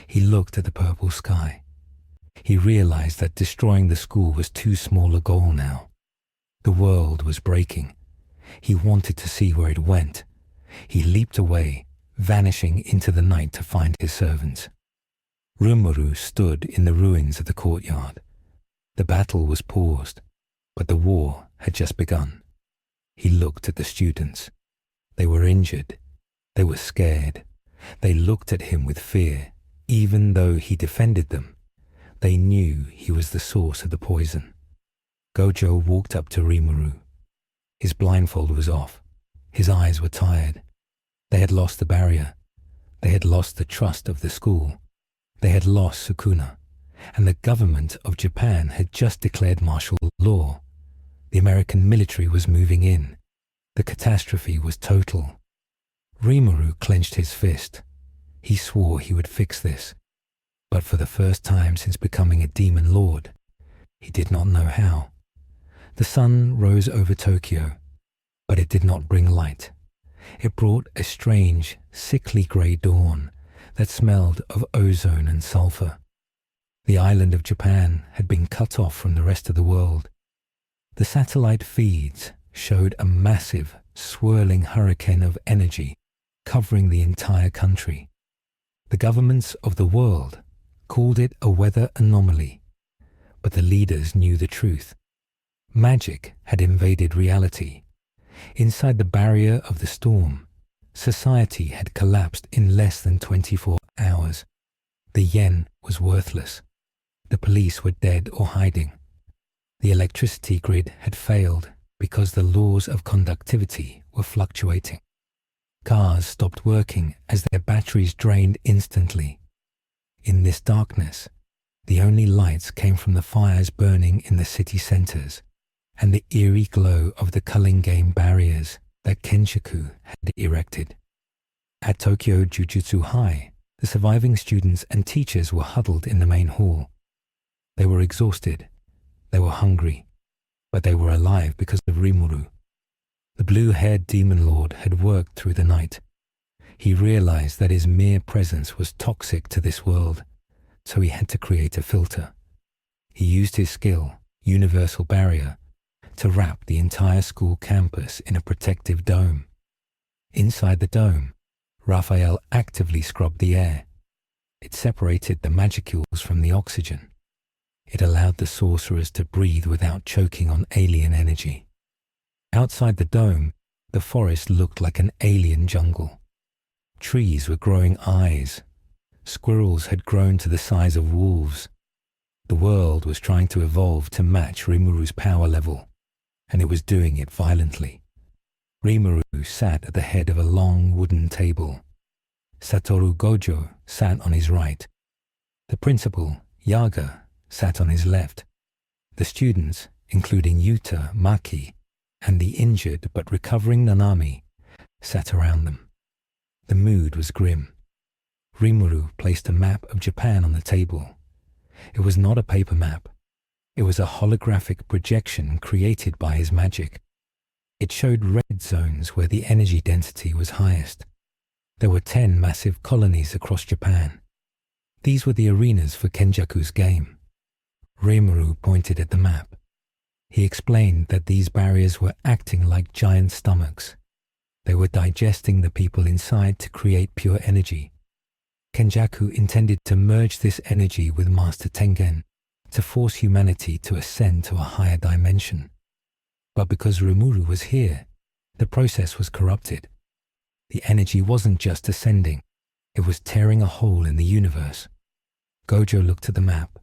He looked at the purple sky. He realized that destroying the school was too small a goal now. The world was breaking. He wanted to see where it went. He leaped away, vanishing into the night to find his servants. Rimuru stood in the ruins of the courtyard. The battle was paused, but the war had just begun. He looked at the students. They were injured. They were scared. They looked at him with fear, even though he defended them. They knew he was the source of the poison. Gojo walked up to Rimuru. His blindfold was off. His eyes were tired. They had lost the barrier. They had lost the trust of the school. They had lost Sukuna. And the government of Japan had just declared martial law. The American military was moving in. The catastrophe was total. Rimuru clenched his fist. He swore he would fix this. But for the first time since becoming a demon lord, he did not know how. The sun rose over Tokyo, but it did not bring light. It brought a strange, sickly grey dawn that smelled of ozone and sulfur. The island of Japan had been cut off from the rest of the world. The satellite feeds showed a massive, swirling hurricane of energy covering the entire country. The governments of the world called it a weather anomaly, but the leaders knew the truth. Magic had invaded reality. Inside the barrier of the storm, society had collapsed in less than 24 hours. The yen was worthless. The police were dead or hiding. The electricity grid had failed because the laws of conductivity were fluctuating. Cars stopped working as their batteries drained instantly. In this darkness, the only lights came from the fires burning in the city centers and the eerie glow of the culling game barriers that Kenshoku had erected. At Tokyo Jujutsu High, the surviving students and teachers were huddled in the main hall. They were exhausted, they were hungry, but they were alive because of Rimuru. The blue-haired demon lord had worked through the night. He realized that his mere presence was toxic to this world, so he had to create a filter. He used his skill, Universal Barrier, to wrap the entire school campus in a protective dome. Inside the dome, Raphael actively scrubbed the air. It separated the magicules from the oxygen. It allowed the sorcerers to breathe without choking on alien energy. Outside the dome, the forest looked like an alien jungle. Trees were growing eyes. Squirrels had grown to the size of wolves. The world was trying to evolve to match Rimuru's power level, and it was doing it violently. Rimuru sat at the head of a long wooden table. Satoru Gojo sat on his right. The principal, Yaga, sat on his left. The students, including Yuta, Maki, and the injured but recovering Nanami, sat around them. The mood was grim. Rimuru placed a map of Japan on the table. It was not a paper map. It was a holographic projection created by his magic. It showed red zones where the energy density was highest. There were 10 massive colonies across Japan. These were the arenas for Kenjaku's game. Rimuru pointed at the map. He explained that these barriers were acting like giant stomachs. They were digesting the people inside to create pure energy. Kenjaku intended to merge this energy with Master Tengen to force humanity to ascend to a higher dimension. But because Rimuru was here, the process was corrupted. The energy wasn't just ascending, it was tearing a hole in the universe. Gojo looked at the map.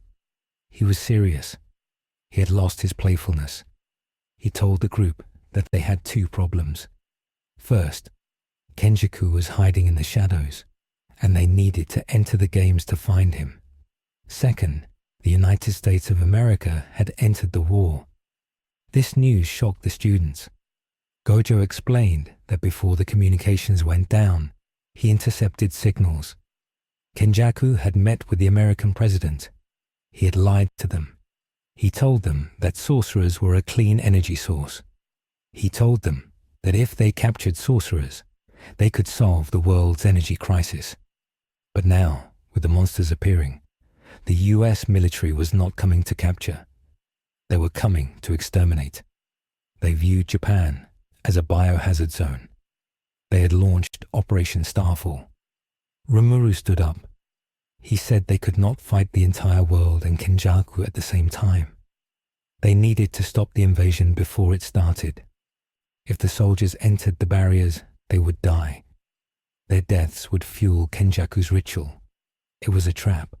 He was serious. He had lost his playfulness. He told the group that they had 2 problems. First, Kenjaku was hiding in the shadows, and they needed to enter the games to find him. Second, the United States of America had entered the war. This news shocked the students. Gojo explained that before the communications went down, he intercepted signals. Kenjaku had met with the American president. He had lied to them. He told them that sorcerers were a clean energy source. He told them that if they captured sorcerers, they could solve the world's energy crisis. But now, with the monsters appearing, the US military was not coming to capture. They were coming to exterminate. They viewed Japan as a biohazard zone. They had launched Operation Starfall. Rimuru stood up. He said they could not fight the entire world and Kenjaku at the same time. They needed to stop the invasion before it started. If the soldiers entered the barriers, they would die. Their deaths would fuel Kenjaku's ritual. It was a trap.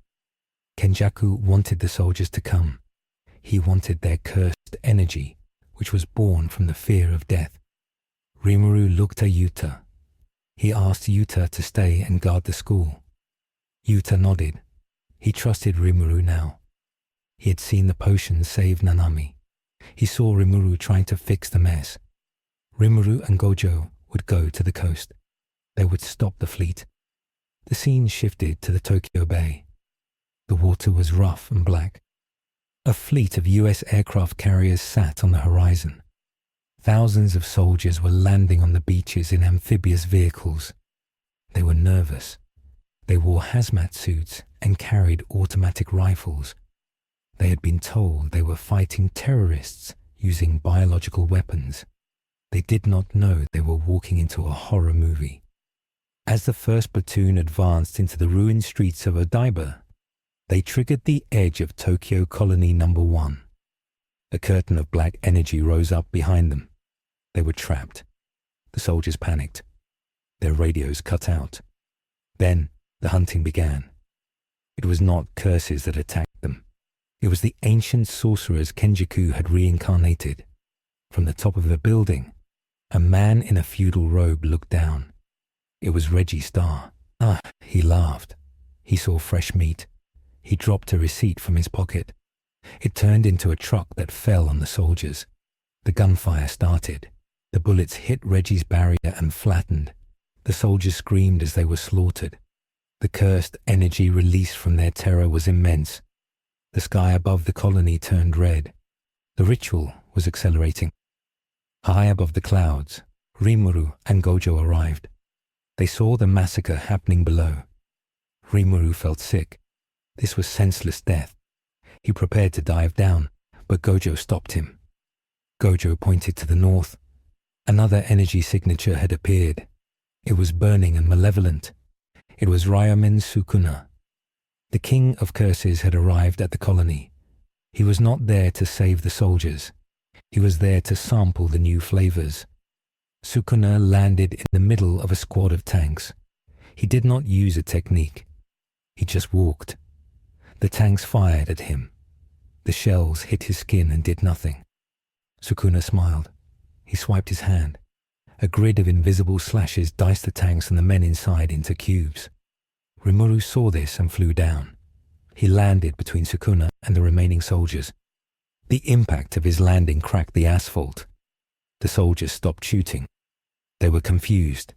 Kenjaku wanted the soldiers to come. He wanted their cursed energy, which was born from the fear of death. Rimuru looked at Yuta. He asked Yuta to stay and guard the school. Yuta nodded. He trusted Rimuru now. He had seen the potion save Nanami. He saw Rimuru trying to fix the mess. Rimuru and Gojo would go to the coast. They would stop the fleet. The scene shifted to the Tokyo Bay. The water was rough and black. A fleet of US aircraft carriers sat on the horizon. Thousands of soldiers were landing on the beaches in amphibious vehicles. They were nervous. They wore hazmat suits and carried automatic rifles. They had been told they were fighting terrorists using biological weapons. They did not know they were walking into a horror movie. As the first platoon advanced into the ruined streets of Odaiba, they triggered the edge of Tokyo Colony No. 1. A curtain of black energy rose up behind them. They were trapped. The soldiers panicked. Their radios cut out. Then the hunting began. It was not curses that attacked them. It was the ancient sorcerers Kenjaku had reincarnated. From the top of the building, a man in a feudal robe looked down. It was Reggie Starr. Ah, he laughed. He saw fresh meat. He dropped a receipt from his pocket. It turned into a truck that fell on the soldiers. The gunfire started. The bullets hit Reggie's barrier and flattened. The soldiers screamed as they were slaughtered. The cursed energy released from their terror was immense. The sky above the colony turned red. The ritual was accelerating. High above the clouds, Rimuru and Gojo arrived. They saw the massacre happening below. Rimuru felt sick. This was senseless death. He prepared to dive down, but Gojo stopped him. Gojo pointed to the north. Another energy signature had appeared. It was burning and malevolent. It was Ryomen's Sukuna. The king of curses had arrived at the colony. He was not there to save the soldiers. He was there to sample the new flavors. Sukuna landed in the middle of a squad of tanks. He did not use a technique. He just walked. The tanks fired at him. The shells hit his skin and did nothing. Sukuna smiled. He swiped his hand. A grid of invisible slashes diced the tanks and the men inside into cubes. Rimuru saw this and flew down. He landed between Sukuna and the remaining soldiers. The impact of his landing cracked the asphalt. The soldiers stopped shooting. They were confused.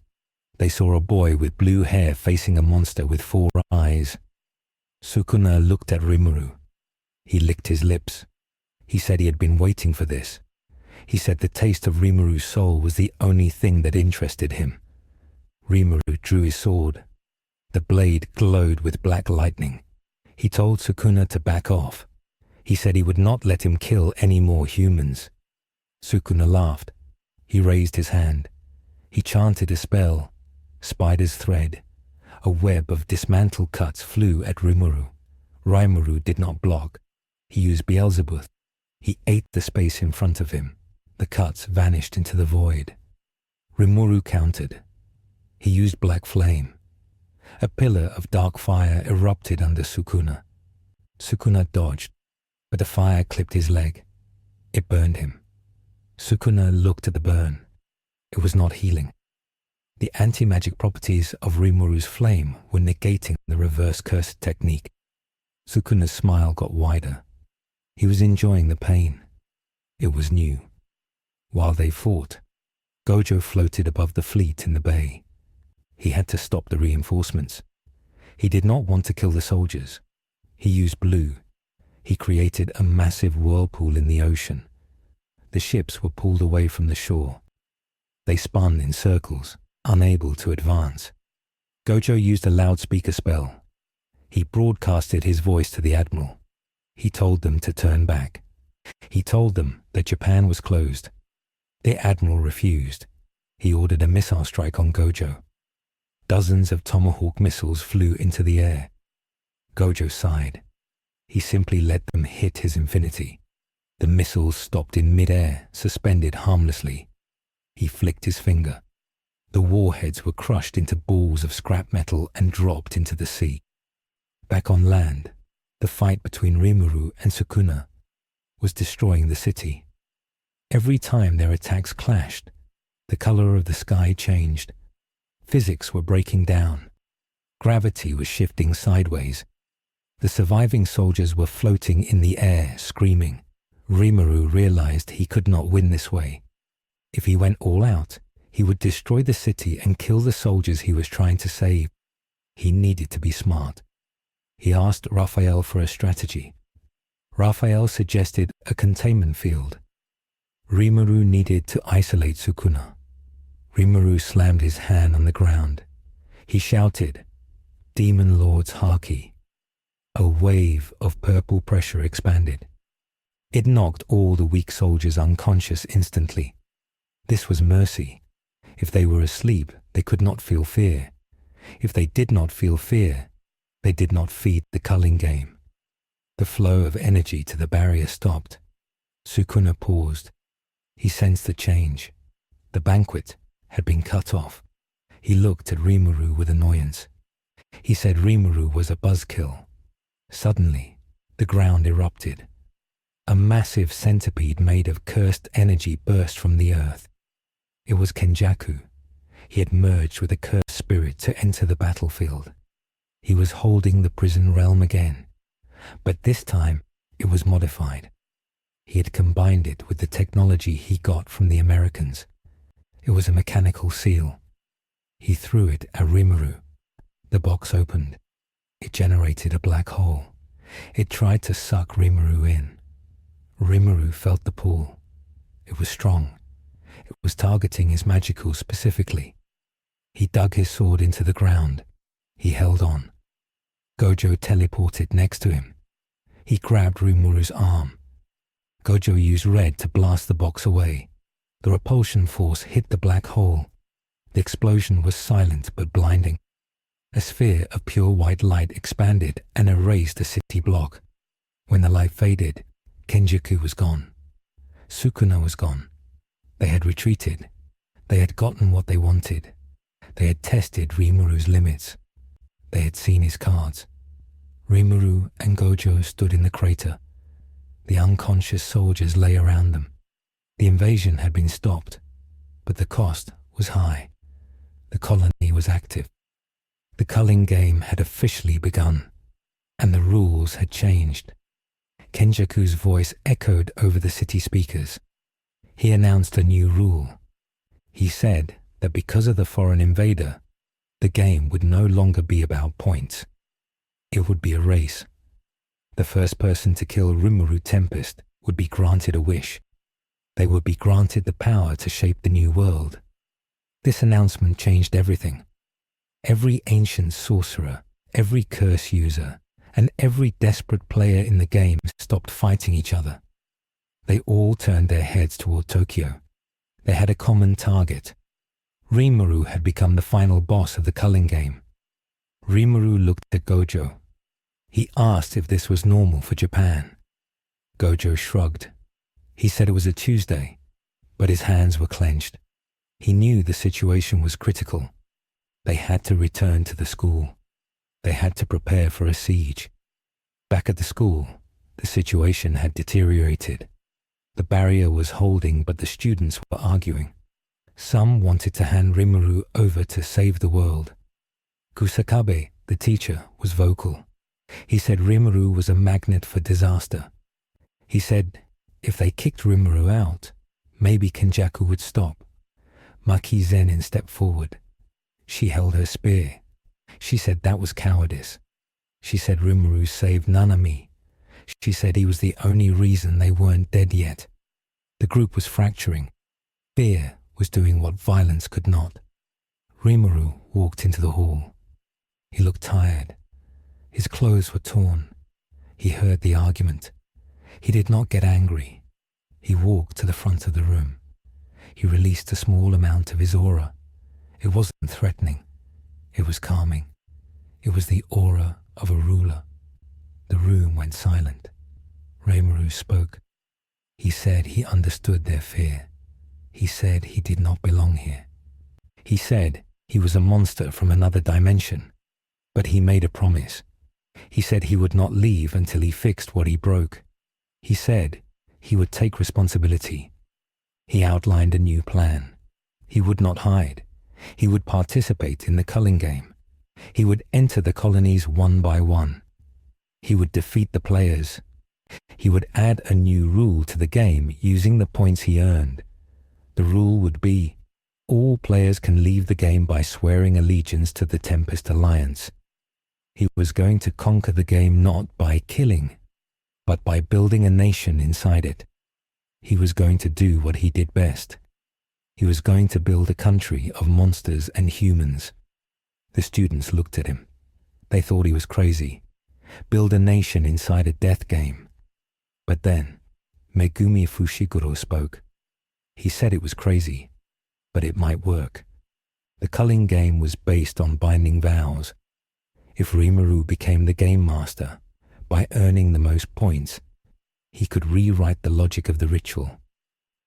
They saw a boy with blue hair facing a monster with 4 eyes. Sukuna looked at Rimuru. He licked his lips. He said he had been waiting for this. He said the taste of Rimuru's soul was the only thing that interested him. Rimuru drew his sword. The blade glowed with black lightning. He told Sukuna to back off. He said he would not let him kill any more humans. Sukuna laughed. He raised his hand. He chanted a spell. Spider's thread. A web of dismantled cuts flew at Rimuru. Rimuru did not block. He used Beelzebub. He ate the space in front of him. The cuts vanished into the void. Rimuru countered. He used black flame. A pillar of dark fire erupted under Sukuna. Sukuna dodged, but the fire clipped his leg. It burned him. Sukuna looked at the burn. It was not healing. The anti-magic properties of Rimuru's flame were negating the reverse curse technique. Sukuna's smile got wider. He was enjoying the pain. It was new. While they fought, Gojo floated above the fleet in the bay. He had to stop the reinforcements. He did not want to kill the soldiers. He used blue. He created a massive whirlpool in the ocean. The ships were pulled away from the shore. They spun in circles, unable to advance. Gojo used a loudspeaker spell. He broadcasted his voice to the admiral. He told them to turn back. He told them that Japan was closed. The admiral refused. He ordered a missile strike on Gojo. Dozens of Tomahawk missiles flew into the air. Gojo sighed. He simply let them hit his infinity. The missiles stopped in mid-air, suspended harmlessly. He flicked his finger. The warheads were crushed into balls of scrap metal and dropped into the sea. Back on land, the fight between Rimuru and Sukuna was destroying the city. Every time their attacks clashed, the color of the sky changed. Physics were breaking down. Gravity was shifting sideways. The surviving soldiers were floating in the air, screaming. Rimuru realized he could not win this way. If he went all out, he would destroy the city and kill the soldiers he was trying to save. He needed to be smart. He asked Raphael for a strategy. Raphael suggested a containment field. Rimuru needed to isolate Sukuna. Rimuru slammed his hand on the ground. He shouted, "Demon Lord's Haki." A wave of purple pressure expanded. It knocked all the weak soldiers unconscious instantly. This was mercy. If they were asleep, they could not feel fear. If they did not feel fear, they did not feed the culling game. The flow of energy to the barrier stopped. Sukuna paused. He sensed the change. The banquet had been cut off. He looked at Rimuru with annoyance. He said Rimuru was a buzzkill. Suddenly, the ground erupted. A massive centipede made of cursed energy burst from the earth. It was Kenjaku. He had merged with a cursed spirit to enter the battlefield. He was holding the prison realm again, but this time it was modified. He had combined it with the technology he got from the Americans. It was a mechanical seal. He threw it at Rimuru. The box opened. It generated a black hole. It tried to suck Rimuru in. Rimuru felt the pull. It was strong. It was targeting his magical specifically. He dug his sword into the ground. He held on. Gojo teleported next to him. He grabbed Rimuru's arm. Gojo used red to blast the box away. The repulsion force hit the black hole. The explosion was silent but blinding. A sphere of pure white light expanded and erased a city block. When the light faded, Kenjaku was gone. Sukuna was gone. They had retreated. They had gotten what they wanted. They had tested Rimuru's limits. They had seen his cards. Rimuru and Gojo stood in the crater. The unconscious soldiers lay around them. The invasion had been stopped, but the cost was high. The colony was active. The culling game had officially begun, and the rules had changed. Kenjaku's voice echoed over the city speakers. He announced a new rule. He said that because of the foreign invader, the game would no longer be about points. It would be a race. The first person to kill Rimuru Tempest would be granted a wish. They would be granted the power to shape the new world. This announcement changed everything. Every ancient sorcerer, every curse user, and every desperate player in the game stopped fighting each other. They all turned their heads toward Tokyo. They had a common target. Rimuru had become the final boss of the culling game. Rimuru looked at Gojo. He asked if this was normal for Japan. Gojo shrugged. He said it was a Tuesday, but his hands were clenched. He knew the situation was critical. They had to return to the school. They had to prepare for a siege. Back at the school, the situation had deteriorated. The barrier was holding, but the students were arguing. Some wanted to hand Rimuru over to save the world. Kusakabe, the teacher, was vocal. He said Rimuru was a magnet for disaster. He said if they kicked Rimuru out, maybe Kenjaku would stop. Maki Zenin stepped forward. She held her spear. She said that was cowardice. She said Rimuru saved Nanami. She said he was the only reason they weren't dead yet. The group was fracturing. Fear was doing what violence could not. Rimuru walked into the hall. He looked tired. His clothes were torn. He heard the argument. He did not get angry. He walked to the front of the room. He released a small amount of his aura. It wasn't threatening. It was calming. It was the aura of a ruler. The room went silent. Rimuru spoke. He said he understood their fear. He said he did not belong here. He said he was a monster from another dimension, but he made a promise. He said he would not leave until he fixed what he broke. He said he would take responsibility. He outlined a new plan. He would not hide. He would participate in the culling game. He would enter the colonies one by one. He would defeat the players. He would add a new rule to the game using the points he earned. The rule would be, all players can leave the game by swearing allegiance to the Tempest Alliance. He was going to conquer the game not by killing, but by building a nation inside it. He was going to do what he did best. He was going to build a country of monsters and humans. The students looked at him. They thought he was crazy. Build a nation inside a death game. But then, Megumi Fushiguro spoke. He said it was crazy, but it might work. The culling game was based on binding vows. If Rimuru became the game master, by earning the most points, he could rewrite the logic of the ritual.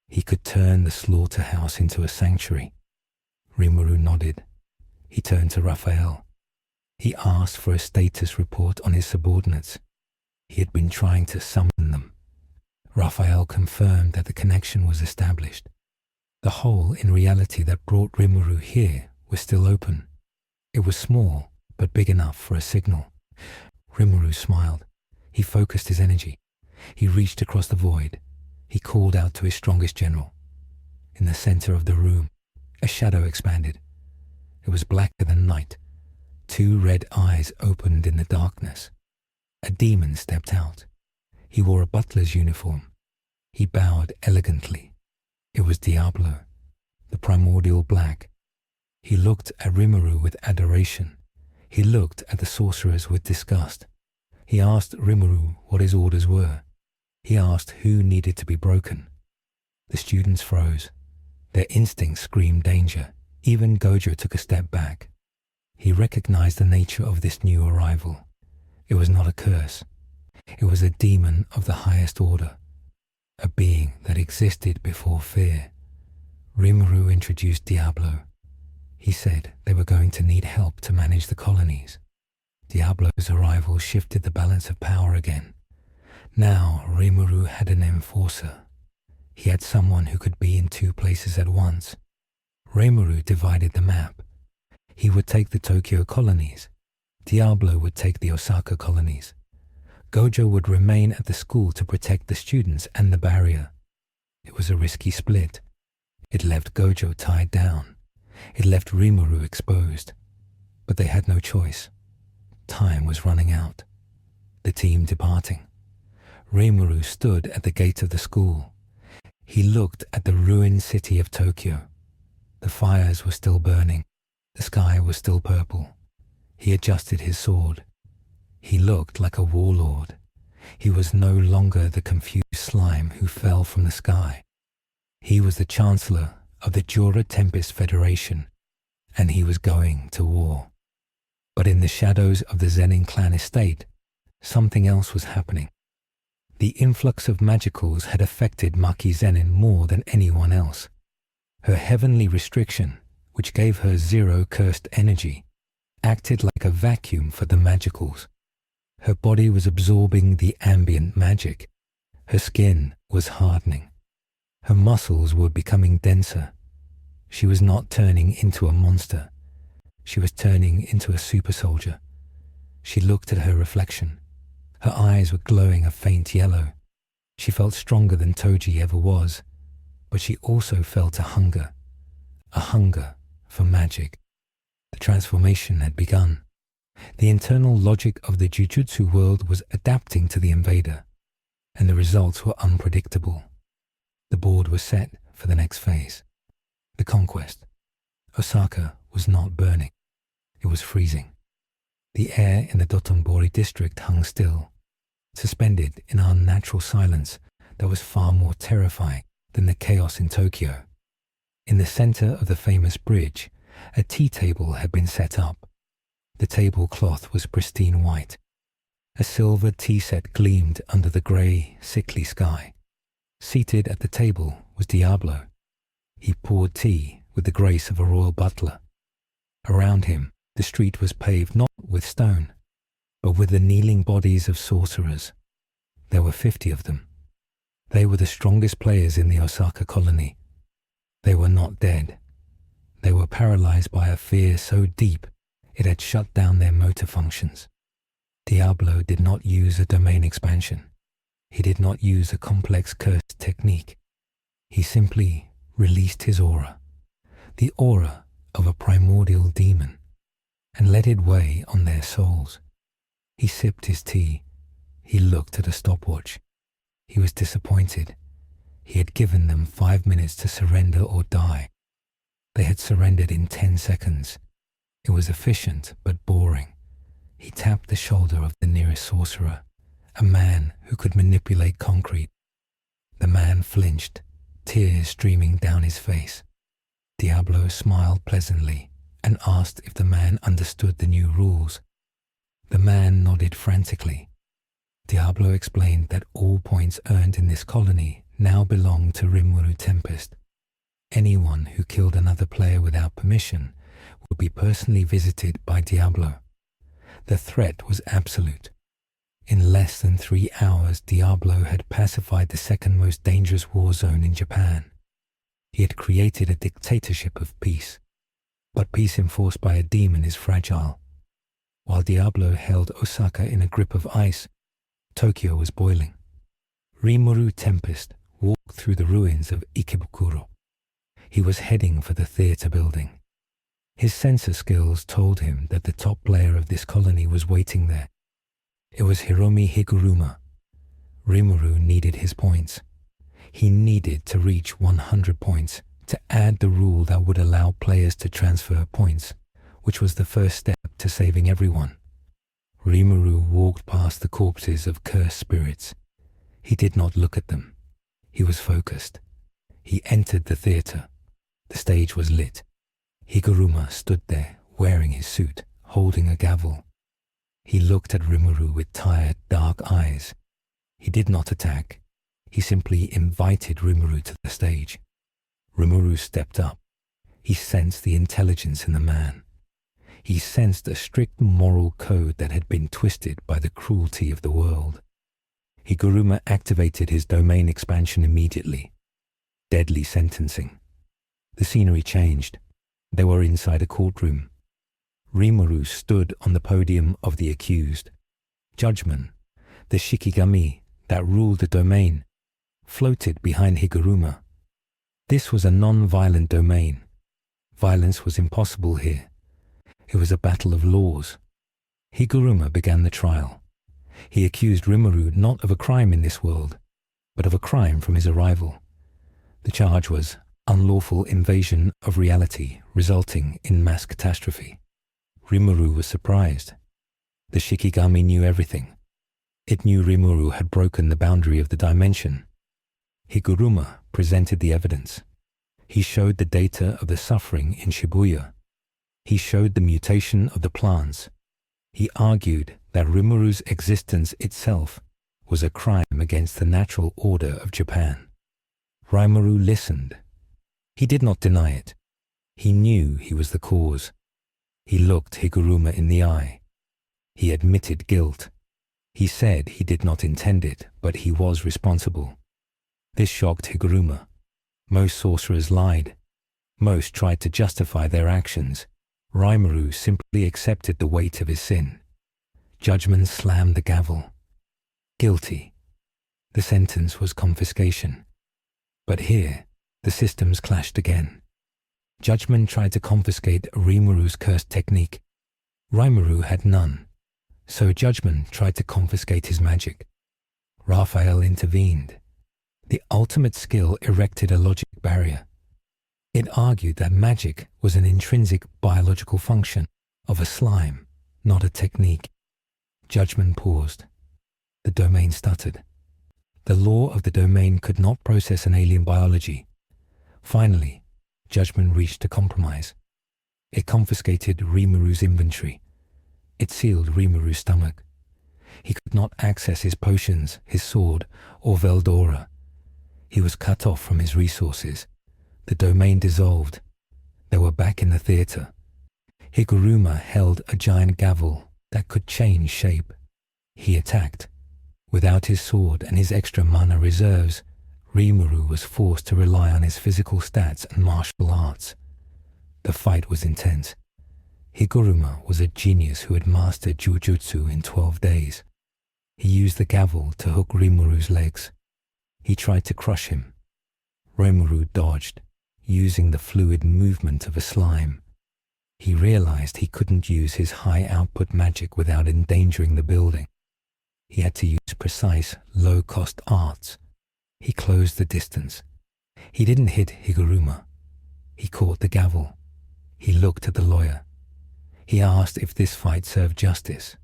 He could turn the slaughterhouse into a sanctuary. Rimuru nodded. He turned to Raphael. He asked for a status report on his subordinates. He had been trying to summon them. Raphael confirmed that the connection was established. The hole in reality that brought Rimuru here was still open. It was small, but big enough for a signal. Rimuru smiled. He focused his energy. He reached across the void. He called out to his strongest general. In the center of the room, a shadow expanded. It was blacker than night. Two red eyes opened in the darkness. A demon stepped out. He wore a butler's uniform. He bowed elegantly. It was Diablo, the primordial black. He looked at Rimuru with adoration. He looked at the sorcerers with disgust. He asked Rimuru what his orders were. He asked who needed to be broken. The students froze. Their instincts screamed danger. Even Gojo took a step back. He recognized the nature of this new arrival. It was not a curse. It was a demon of the highest order, a being that existed before fear. Rimuru introduced Diablo. He said they were going to need help to manage the colonies. Diablo's arrival shifted the balance of power again. Now Rimuru had an enforcer. He had someone who could be in two places at once. Rimuru divided the map. He would take the Tokyo colonies. Diablo would take the Osaka colonies. Gojo would remain at the school to protect the students and the barrier. It was a risky split. It left Gojo tied down. It left Rimuru exposed. But they had no choice. Time was running out. The team departing. Rimuru stood at the gate of the school. He looked at the ruined city of Tokyo. The fires were still burning. The sky was still purple. He adjusted his sword. He looked like a warlord. He was no longer the confused slime who fell from the sky. He was the chancellor of the Rimuru Tempest Federation, and he was going to war. But in the shadows of the Zenin clan estate, something else was happening. The influx of magicals had affected Maki Zenin more than anyone else. Her heavenly restriction, which gave her zero cursed energy, acted like a vacuum for the magicals. Her body was absorbing the ambient magic. Her skin was hardening. Her muscles were becoming denser. She was not turning into a monster. She was turning into a super soldier. She looked at her reflection. Her eyes were glowing a faint yellow. She felt stronger than Toji ever was, but she also felt a hunger for magic. The transformation had begun. The internal logic of the Jujutsu world was adapting to the invader, and the results were unpredictable. The board was set for the next phase, the conquest. Osaka was not burning. It was freezing. The air in the Dotonbori district hung still, suspended in unnatural silence that was far more terrifying than the chaos in Tokyo. In the center of the famous bridge, a tea table had been set up. The tablecloth was pristine white. A silver tea set gleamed under the grey, sickly sky. Seated at the table was Diablo. He poured tea with the grace of a royal butler. Around him, the street was paved not with stone, but with the kneeling bodies of sorcerers. There were 50 of them. They were the strongest players in the Osaka colony. They were not dead. They were paralyzed by a fear so deep it had shut down their motor functions. Diablo did not use a domain expansion. He did not use a complex curse technique. He simply released his aura, the aura of a primordial demon, and let it weigh on their souls. He sipped his tea. He looked at a stopwatch. He was disappointed. He had given them 5 minutes to surrender or die. They had surrendered in 10 seconds. It was efficient but boring. He tapped the shoulder of the nearest sorcerer, a man who could manipulate concrete. The man flinched, tears streaming down his face. Diablo smiled pleasantly and asked if the man understood the new rules. The man nodded frantically. Diablo explained that all points earned in this colony now belonged to Rimuru Tempest. Anyone who killed another player without permission would be personally visited by Diablo. The threat was absolute. In less than 3 hours, Diablo had pacified the second most dangerous war zone in Japan. He had created a dictatorship of peace. But peace enforced by a demon is fragile. While Diablo held Osaka in a grip of ice, Tokyo was boiling. Rimuru Tempest walked through the ruins of Ikebukuro. He was heading for the theater building. His sensor skills told him that the top player of this colony was waiting there. It was Hiromi Higuruma. Rimuru needed his points. He needed to reach 100 points to add the rule that would allow players to transfer points, which was the first step to saving everyone. Rimuru walked past the corpses of cursed spirits. He did not look at them. He was focused. He entered the theater. The stage was lit. Higuruma stood there, wearing his suit, holding a gavel. He looked at Rimuru with tired, dark eyes. He did not attack. He simply invited Rimuru to the stage. Rimuru stepped up. He sensed the intelligence in the man. He sensed a strict moral code that had been twisted by the cruelty of the world. Higuruma activated his domain expansion immediately. Deadly sentencing. The scenery changed. They were inside a courtroom. Rimuru stood on the podium of the accused. Judgment, the Shikigami that ruled the domain, floated behind Higuruma. This was a non-violent domain. Violence was impossible here. It was a battle of laws. Higuruma began the trial. He accused Rimuru not of a crime in this world, but of a crime from his arrival. The charge was unlawful invasion of reality resulting in mass catastrophe. Rimuru was surprised. The Shikigami knew everything. It knew Rimuru had broken the boundary of the dimension. Higuruma presented the evidence. He showed the data of the suffering in Shibuya. He showed the mutation of the plants. He argued that Rimuru's existence itself was a crime against the natural order of Japan. Rimuru listened. He did not deny it. He knew he was the cause. He looked Higuruma in the eye. He admitted guilt. He said he did not intend it, but he was responsible. This shocked Higuruma. Most sorcerers lied. Most tried to justify their actions. Rimuru simply accepted the weight of his sin. Judgment slammed the gavel. Guilty. The sentence was confiscation. But here, the systems clashed again. Judgment tried to confiscate Rimuru's cursed technique. Rimuru had none, so Judgment tried to confiscate his magic. Raphael intervened. The ultimate skill erected a logic barrier. It argued that magic was an intrinsic biological function of a slime, not a technique. Judgment paused. The domain stuttered. The law of the domain could not process an alien biology. Finally, Judgment reached a compromise. It confiscated Rimuru's inventory. It sealed Rimuru's stomach. He could not access his potions, his sword, or Veldora. He was cut off from his resources. The domain dissolved. They were back in the theater. Higuruma held a giant gavel that could change shape. He attacked. Without his sword and his extra mana reserves, Rimuru was forced to rely on his physical stats and martial arts. The fight was intense. Higuruma was a genius who had mastered JUJUTSU in 12 days. He used the gavel to hook Rimuru's legs. He tried to crush him. Rimuru dodged, using the fluid movement of a slime. He realized he couldn't use his high-output magic without endangering the building. He had to use precise, low-cost arts. He closed the distance. He didn't hit Higuruma. He caught the gavel. He looked at the lawyer. He asked if this fight served justice.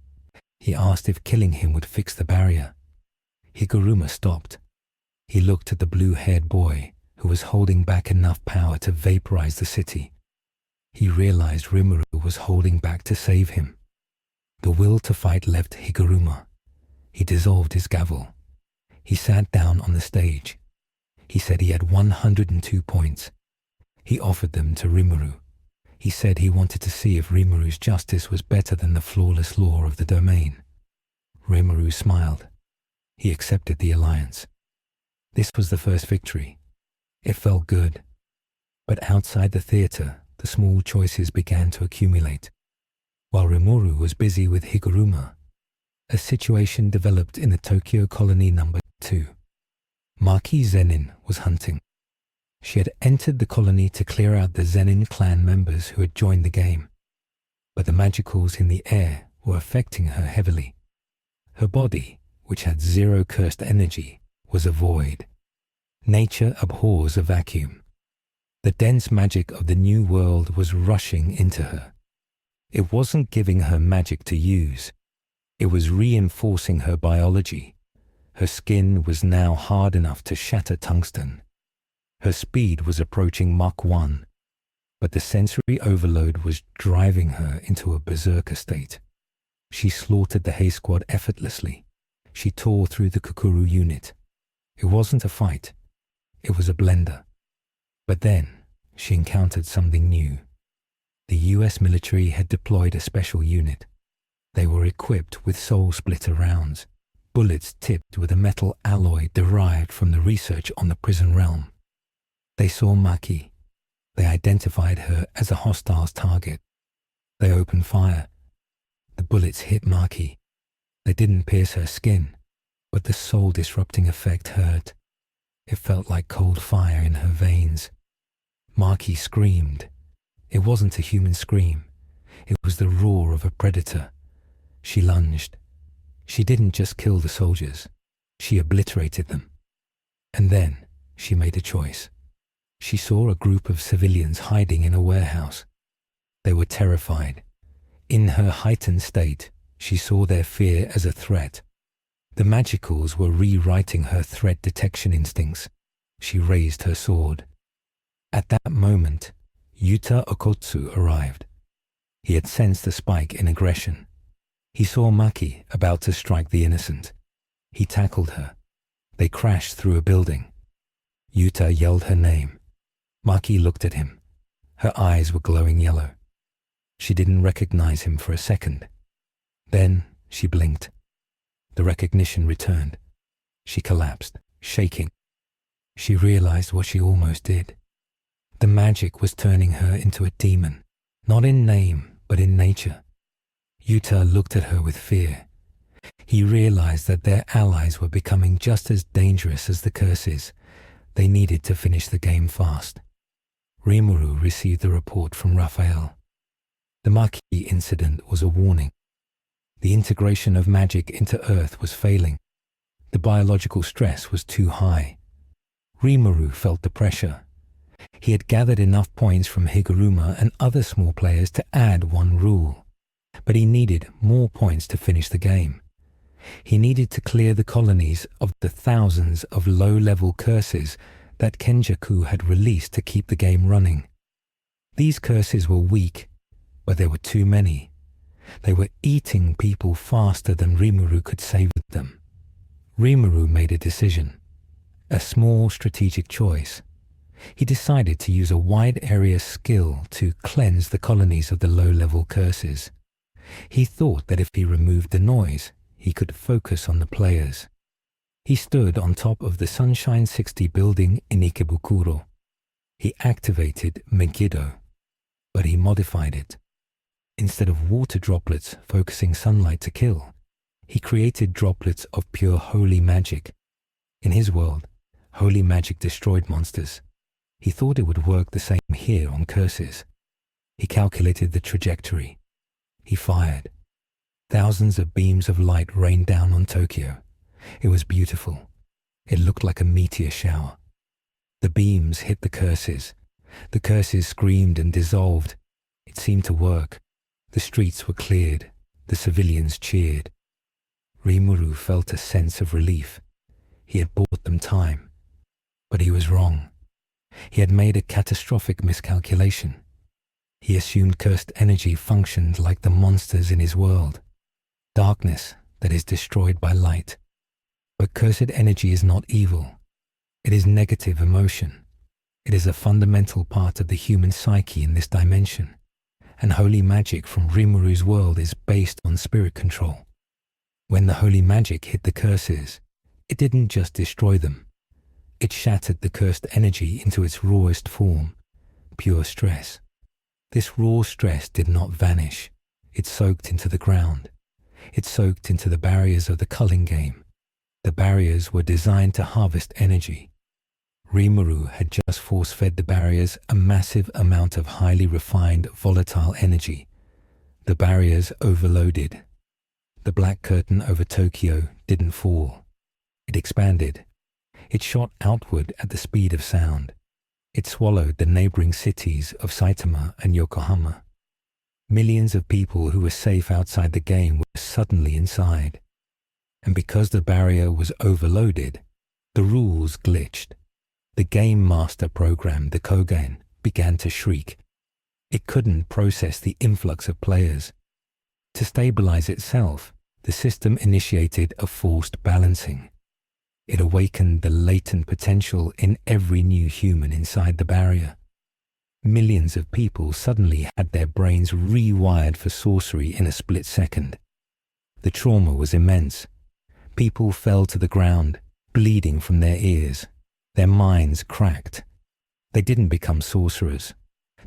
He asked if killing him would fix the barrier. Higuruma stopped. He looked at the blue-haired boy who was holding back enough power to vaporize the city. He realized Rimuru was holding back to save him. The will to fight left Higuruma. He dissolved his gavel. He sat down on the stage. He said he had 102 points. He offered them to Rimuru. He said he wanted to see if Rimuru's justice was better than the flawless law of the domain. Rimuru smiled. He accepted the alliance. This was the first victory. It felt good. But outside the theater, the small choices began to accumulate. While Rimuru was busy with Higuruma, a situation developed in the Tokyo Colony No. 2. Marquis Zenin was hunting. She had entered the colony to clear out the Zenin clan members who had joined the game, but the magicals in the air were affecting her heavily. Her body, which had zero cursed energy, was a void. Nature abhors a vacuum. The dense magic of the new world was rushing into her. It wasn't giving her magic to use. It was reinforcing her biology. Her skin was now hard enough to shatter tungsten. Her speed was approaching Mach 1, but the sensory overload was driving her into a berserker state. She slaughtered the Hay Squad effortlessly. She tore through the Kukuru unit. It wasn't a fight. It was a blender. But then she encountered something new. The US military had deployed a special unit. They were equipped with soul splitter rounds, bullets tipped with a metal alloy derived from the research on the prison realm. They saw Maki. They identified her as a hostile's target. They opened fire. The bullets hit Maki. They didn't pierce her skin, but the soul-disrupting effect hurt. It felt like cold fire in her veins. Maki screamed. It wasn't a human scream. It was the roar of a predator. She lunged. She didn't just kill the soldiers. She obliterated them. And then she made a choice. She saw a group of civilians hiding in a warehouse. They were terrified. In her heightened state, she saw their fear as a threat. The magicals were rewriting her threat detection instincts. She raised her sword. At that moment, Yuta Okotsu arrived. He had sensed a spike in aggression. He saw Maki about to strike the innocent. He tackled her. They crashed through a building. Yuta yelled her name. Maki looked at him. Her eyes were glowing yellow. She didn't recognize him for a second. Then she blinked. The recognition returned. She collapsed, shaking. She realized what she almost did. The magic was turning her into a demon, not in name, but in nature. Yuta looked at her with fear. He realized that their allies were becoming just as dangerous as the curses. They needed to finish the game fast. Rimuru received the report from Raphael. The Maki incident was a warning. The integration of magic into Earth was failing. The biological stress was too high. Rimuru felt the pressure. He had gathered enough points from Higuruma and other small players to add one rule. But he needed more points to finish the game. He needed to clear the colonies of the thousands of low-level curses that Kenjaku had released to keep the game running. These curses were weak, but there were too many. They were eating people faster than Rimuru could save them. Rimuru made a decision, a small strategic choice. He decided to use a wide-area skill to cleanse the colonies of the low-level curses. He thought that if he removed the noise, he could focus on the players. He stood on top of the Sunshine 60 building in Ikebukuro. He activated Megiddo, but he modified it. Instead of water droplets focusing sunlight to kill, he created droplets of pure holy magic. In his world, holy magic destroyed monsters. He thought it would work the same here on curses. He calculated the trajectory. He fired. Thousands of beams of light rained down on Tokyo. It was beautiful. It looked like a meteor shower. The beams hit the curses. The curses screamed and dissolved. It seemed to work. The streets were cleared. The civilians cheered. Rimuru felt a sense of relief. He had bought them time. But he was wrong. He had made a catastrophic miscalculation. He assumed cursed energy functioned like the monsters in his world. Darkness that is destroyed by light. But cursed energy is not evil. It is negative emotion. It is a fundamental part of the human psyche in this dimension. And holy magic from Rimuru's world is based on spirit control. When the holy magic hit the curses, it didn't just destroy them. It shattered the cursed energy into its rawest form, pure stress. This raw stress did not vanish. It soaked into the ground. It soaked into the barriers of the culling game. The barriers were designed to harvest energy. Rimuru had just force-fed the barriers a massive amount of highly refined, volatile energy. The barriers overloaded. The black curtain over Tokyo didn't fall. It expanded. It shot outward at the speed of sound. It swallowed the neighboring cities of Saitama and Yokohama. Millions of people who were safe outside the game were suddenly inside. And because the barrier was overloaded, the rules glitched. The game master program, the Kogen, began to shriek. It couldn't process the influx of players. To stabilize itself, the system initiated a forced balancing. It awakened the latent potential in every new human inside the barrier. Millions of people suddenly had their brains rewired for sorcery in a split second. The trauma was immense. People fell to the ground, bleeding from their ears. Their minds cracked. They didn't become sorcerers.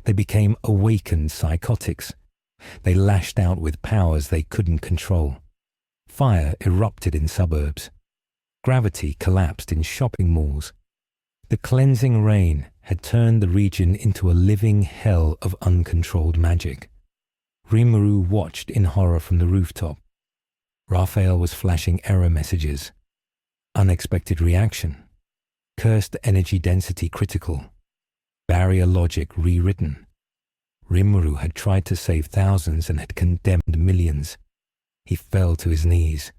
They became awakened psychotics. They lashed out with powers they couldn't control. Fire erupted in suburbs. Gravity collapsed in shopping malls. The cleansing rain had turned the region into a living hell of uncontrolled magic. Rimuru watched in horror from the rooftop. Raphael was flashing error messages. Unexpected reaction. Cursed energy density critical. Barrier logic rewritten. Rimuru had tried to save thousands and had condemned millions. He fell to his knees.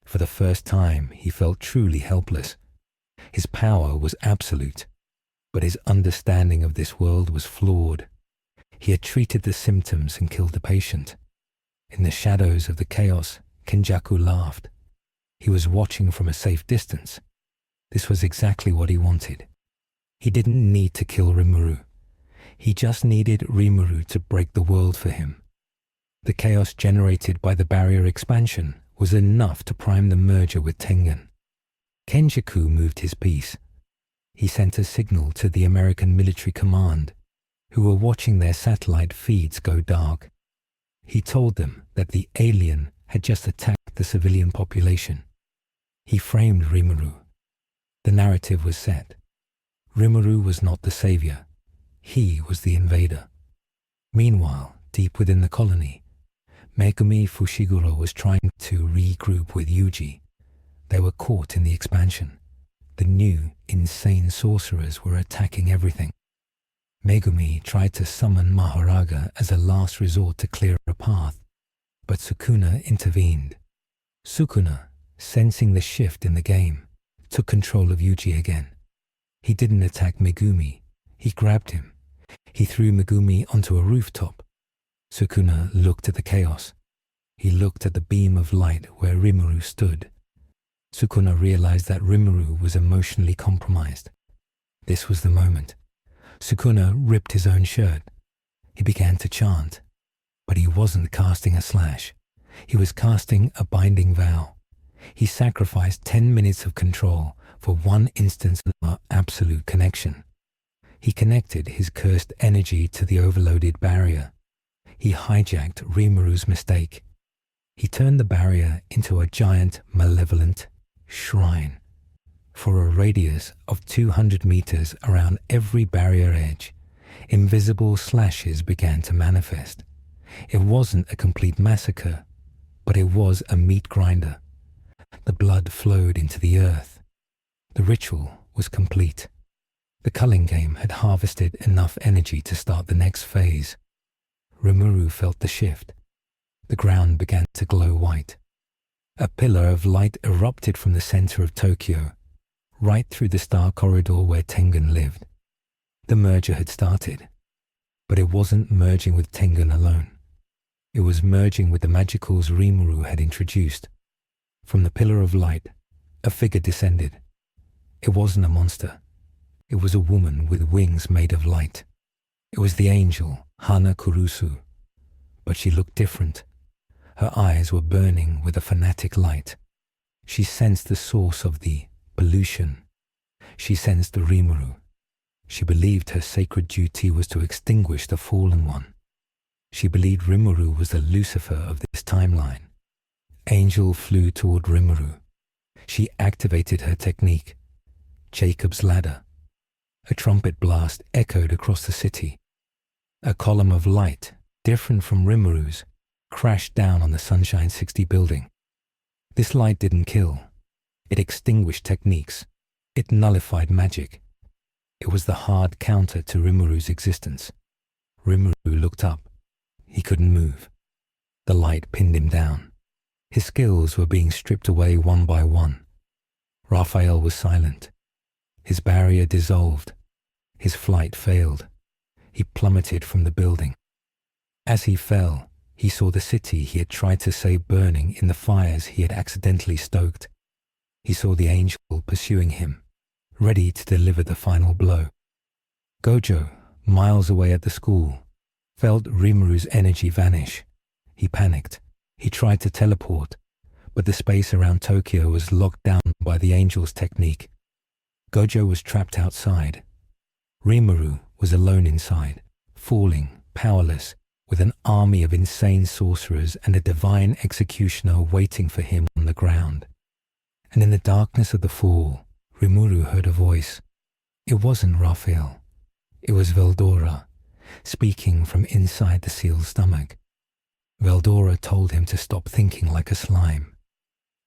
For the first time, he felt truly helpless. His power was absolute, but his understanding of this world was flawed. He had treated the symptoms and killed the patient. In the shadows of the chaos, Kenjaku laughed. He was watching from a safe distance. This was exactly what he wanted. He didn't need to kill Rimuru. He just needed Rimuru to break the world for him. The chaos generated by the barrier expansion was enough to prime the merger with Tengen. Kenjaku moved his piece. He sent a signal to the American military command, who were watching their satellite feeds go dark. He told them that the alien had just attacked the civilian population. He framed Rimuru. The narrative was set. Rimuru was not the savior. He was the invader. Meanwhile, deep within the colony, Megumi Fushiguro was trying to regroup with Yuji. They were caught in the expansion. The new, insane sorcerers were attacking everything. Megumi tried to summon Mahoraga as a last resort to clear a path, but Sukuna intervened. Sukuna, sensing the shift in the game, took control of Yuji again. He didn't attack Megumi. He grabbed him. He threw Megumi onto a rooftop. Sukuna looked at the chaos. He looked at the beam of light where Rimuru stood. Sukuna realized that Rimuru was emotionally compromised. This was the moment. Sukuna ripped his own shirt. He began to chant. But he wasn't casting a slash. He was casting a binding vow. He sacrificed 10 minutes of control for one instance of absolute connection. He connected his cursed energy to the overloaded barrier. He hijacked Rimuru's mistake. He turned the barrier into a giant, malevolent shrine. For a radius of 200 meters around every barrier edge, invisible slashes began to manifest. It wasn't a complete massacre, but it was a meat grinder. The blood flowed into the earth. The ritual was complete. The culling game had harvested enough energy to start the next phase. Rimuru felt the shift. The ground began to glow white. A pillar of light erupted from the center of Tokyo, right through the star corridor where Tengen lived. The merger had started, but it wasn't merging with Tengen alone. It was merging with the magicals Rimuru had introduced. From the pillar of light, a figure descended. It wasn't a monster. It was a woman with wings made of light. It was the angel, Hana Kurusu. But she looked different. Her eyes were burning with a fanatic light. She sensed the source of the pollution. She sensed the Rimuru. She believed her sacred duty was to extinguish the fallen one. She believed Rimuru was the Lucifer of this timeline. Angel flew toward Rimuru. She activated her technique, Jacob's ladder. A trumpet blast echoed across the city. A column of light, different from Rimuru's, crashed down on the Sunshine 60 building. This light didn't kill. It extinguished techniques. It nullified magic. It was the hard counter to Rimuru's existence. Rimuru looked up. He couldn't move. The light pinned him down. His skills were being stripped away one by one. Raphael was silent. His barrier dissolved. His flight failed. He plummeted from the building. As he fell, he saw the city he had tried to save burning in the fires he had accidentally stoked. He saw the angel pursuing him, ready to deliver the final blow. Gojo, miles away at the school, felt Rimuru's energy vanish. He panicked. He tried to teleport, but the space around Tokyo was locked down by the angel's technique. Gojo was trapped outside. Rimuru was alone inside, falling, powerless, with an army of insane sorcerers and a divine executioner waiting for him on the ground. And in the darkness of the fall, Rimuru heard a voice. It wasn't Raphael. It was Veldora, speaking from inside the seal's stomach. Veldora told him to stop thinking like a slime.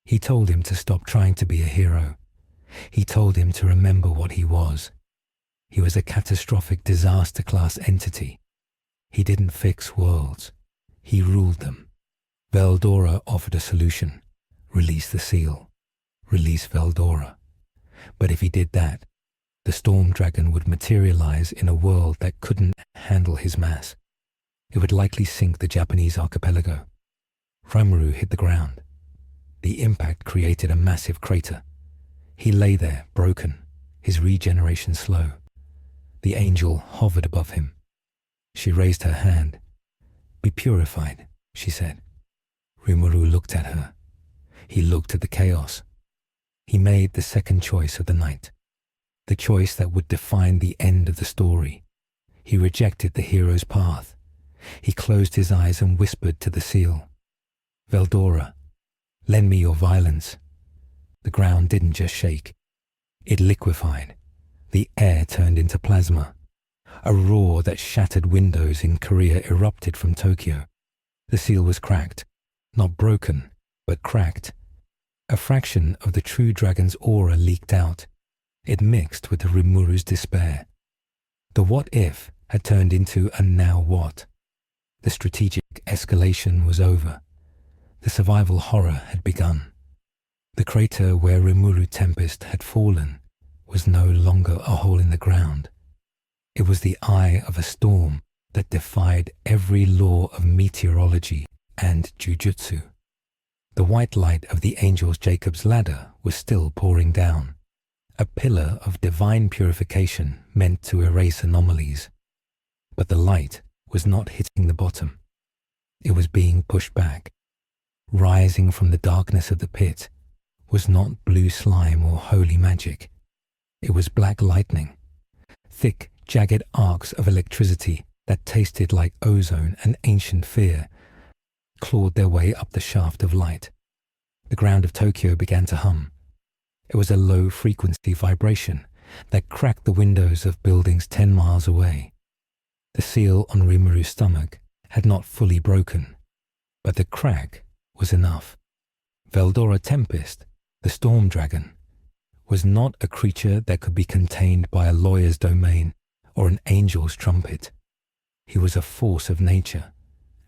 He told him to stop trying to be a hero. He told him to remember what he was. He was a catastrophic disaster-class entity. He didn't fix worlds. He ruled them. Veldora offered a solution. Release the seal. Release Veldora. But if he did that, the storm dragon would materialize in a world that couldn't handle his mass. It would likely sink the Japanese archipelago. Rimuru hit the ground. The impact created a massive crater. He lay there, broken, his regeneration slow. The angel hovered above him. She raised her hand. Be purified, she said. Rimuru looked at her. He looked at the chaos. He made the second choice of the night, the choice that would define the end of the story. He rejected the hero's path. He closed his eyes and whispered to the seal, Veldora, lend me your violence. The ground didn't just shake. It liquefied. The air turned into plasma. A roar that shattered windows in Korea erupted from Tokyo. The seal was cracked. Not broken, but cracked. A fraction of the true dragon's aura leaked out. It mixed with the Rimuru's despair. The what if had turned into a now what. The strategic escalation was over. The survival horror had begun. The crater where Rimuru Tempest had fallen was no longer a hole in the ground. It was the eye of a storm that defied every law of meteorology and jujutsu. The white light of the angel's Jacob's ladder was still pouring down, a pillar of divine purification meant to erase anomalies. But the light was not hitting the bottom. It was being pushed back. Rising from the darkness of the pit was not blue slime or holy magic. It was black lightning, thick, jagged arcs of electricity that tasted like ozone and ancient fear, clawed their way up the shaft of light. The ground of Tokyo began to hum. It was a low-frequency vibration that cracked the windows of buildings 10 miles away. The seal on Rimuru's stomach had not fully broken, but the crack was enough. Veldora Tempest, the storm dragon, was not a creature that could be contained by a lawyer's domain or an angel's trumpet. He was a force of nature,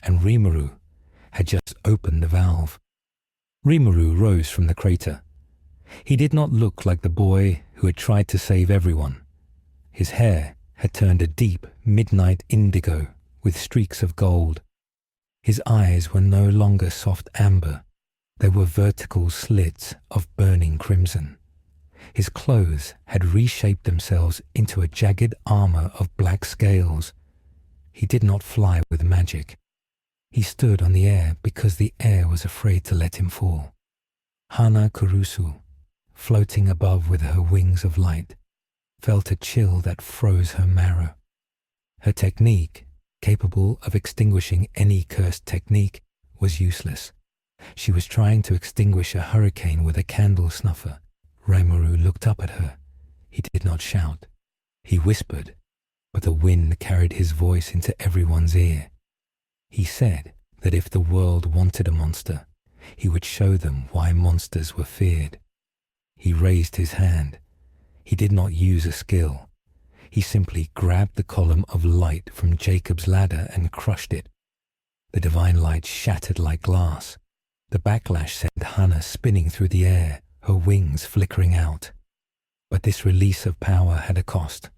and Rimuru had just opened the valve. Rimuru rose from the crater. He did not look like the boy who had tried to save everyone. His hair had turned a deep midnight indigo with streaks of gold. His eyes were no longer soft amber. They were vertical slits of burning crimson. His clothes had reshaped themselves into a jagged armor of black scales. He did not fly with magic. He stood on the air because the air was afraid to let him fall. Hana Kurusu, floating above with her wings of light, felt a chill that froze her marrow. Her technique, capable of extinguishing any cursed technique, was useless. She was trying to extinguish a hurricane with a candle snuffer. Rimuru looked up at her. He did not shout. He whispered, but the wind carried his voice into everyone's ear. He said that if the world wanted a monster, he would show them why monsters were feared. He raised his hand. He did not use a skill. He simply grabbed the column of light from Jacob's ladder and crushed it. The divine light shattered like glass. The backlash sent Hana spinning through the air, her wings flickering out. But this release of power had a cost.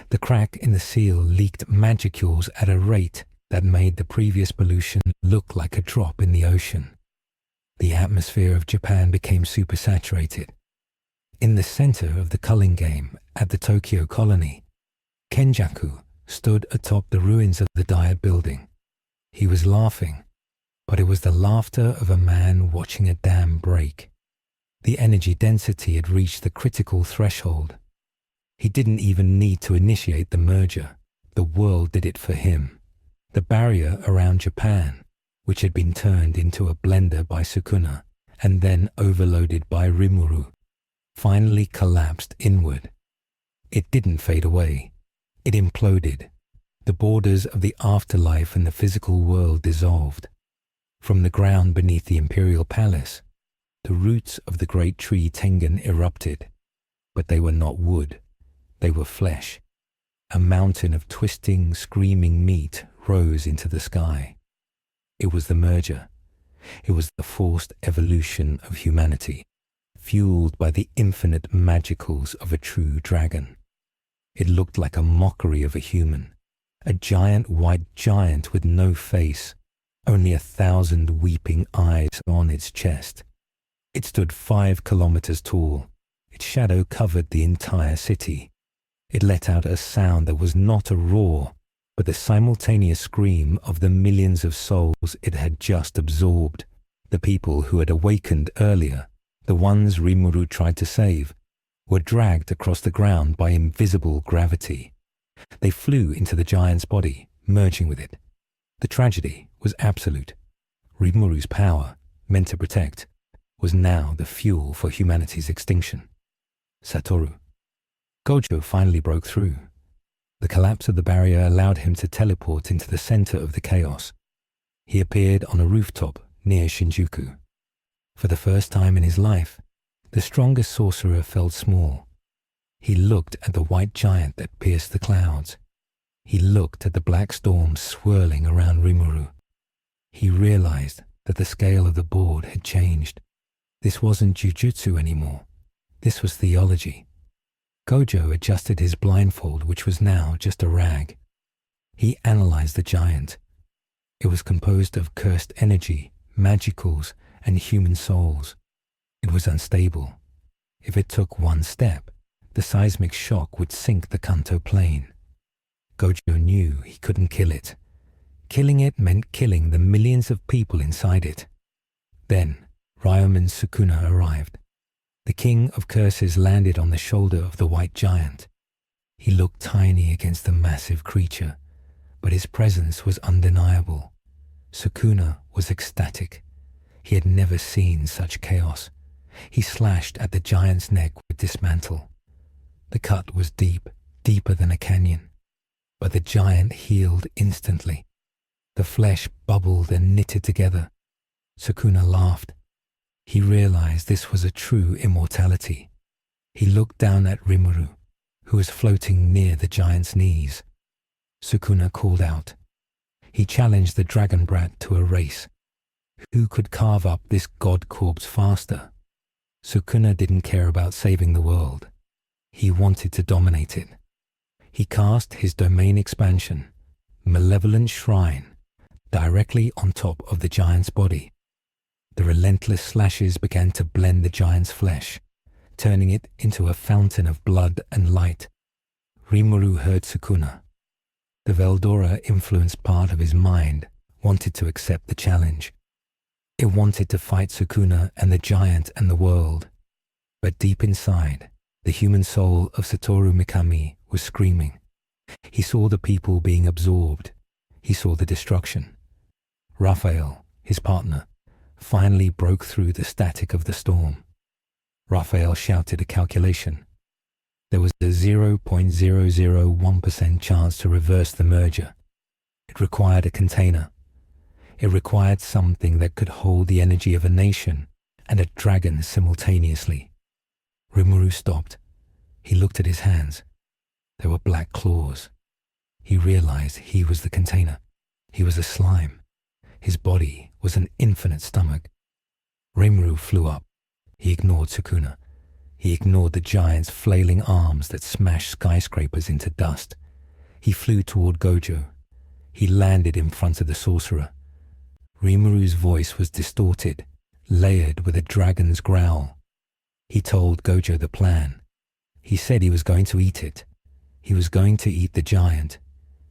The crack in the seal leaked magicules at a rate that made the previous pollution look like a drop in the ocean. The atmosphere of Japan became supersaturated. In the center of the culling game at the Tokyo colony, Kenjaku stood atop the ruins of the Diet building. He was laughing, but it was the laughter of a man watching a dam break. The energy density had reached the critical threshold. He didn't even need to initiate the merger. The world did it for him. The barrier around Japan, which had been turned into a blender by Sukuna and then overloaded by Rimuru, finally collapsed inward. It didn't fade away. It imploded. The borders of the afterlife and the physical world dissolved. From the ground beneath the imperial palace, the roots of the great tree Tengen erupted. But they were not wood. They were flesh. A mountain of twisting, screaming meat rose into the sky. It was the merger. It was the forced evolution of humanity, fueled by the infinite magicals of a true dragon. It looked like a mockery of a human, a giant white giant with no face, only 1,000 weeping eyes on its chest. It stood 5 kilometers tall. Its shadow covered the entire city. It let out a sound that was not a roar, but the simultaneous scream of the millions of souls it had just absorbed, the people who had awakened earlier, the ones Rimuru tried to save, were dragged across the ground by invisible gravity. They flew into the giant's body, merging with it. The tragedy was absolute. Rimuru's power, meant to protect, was now the fuel for humanity's extinction. Satoru. Gojo finally broke through. The collapse of the barrier allowed him to teleport into the center of the chaos. He appeared on a rooftop near Shinjuku. For the first time in his life, the strongest sorcerer felt small. He looked at the white giant that pierced the clouds. He looked at the black storm swirling around Rimuru. He realized that the scale of the board had changed. This wasn't jujutsu anymore. This was theology. Gojo adjusted his blindfold, which was now just a rag. He analyzed the giant. It was composed of cursed energy, magicals, and human souls. It was unstable. If it took one step, the seismic shock would sink the Kanto plain. Gojo knew he couldn't kill it. Killing it meant killing the millions of people inside it. Then, Ryomen Sukuna arrived. The king of curses landed on the shoulder of the white giant. He looked tiny against the massive creature, but his presence was undeniable. Sukuna was ecstatic. He had never seen such chaos. He slashed at the giant's neck with dismantle. The cut was deep, deeper than a canyon. But the giant healed instantly. The flesh bubbled and knitted together. Sukuna laughed. He realized this was a true immortality. He looked down at Rimuru, who was floating near the giant's knees. Sukuna called out. He challenged the dragon brat to a race. Who could carve up this god corpse faster? Sukuna didn't care about saving the world. He wanted to dominate it. He cast his domain expansion, Malevolent Shrine, directly on top of the giant's body. The relentless slashes began to blend the giant's flesh, turning it into a fountain of blood and light. Rimuru heard Sukuna. The Veldora influenced part of his mind wanted to accept the challenge. It wanted to fight Sukuna and the giant and the world. But deep inside, the human soul of Satoru Mikami was screaming. He saw the people being absorbed. He saw the destruction. Raphael, his partner, finally broke through the static of the storm. Raphael shouted a calculation. There was a 0.001% chance to reverse the merger. It required a container. It required something that could hold the energy of a nation and a dragon simultaneously. Rimuru stopped. He looked at his hands. There were black claws. He realized he was the container. He was a slime. His body was an infinite stomach. Rimuru flew up. He ignored Sukuna. He ignored the giant's flailing arms that smashed skyscrapers into dust. He flew toward Gojo. He landed in front of the sorcerer. Rimuru's voice was distorted, layered with a dragon's growl. He told Gojo the plan. He said he was going to eat it. He was going to eat the giant.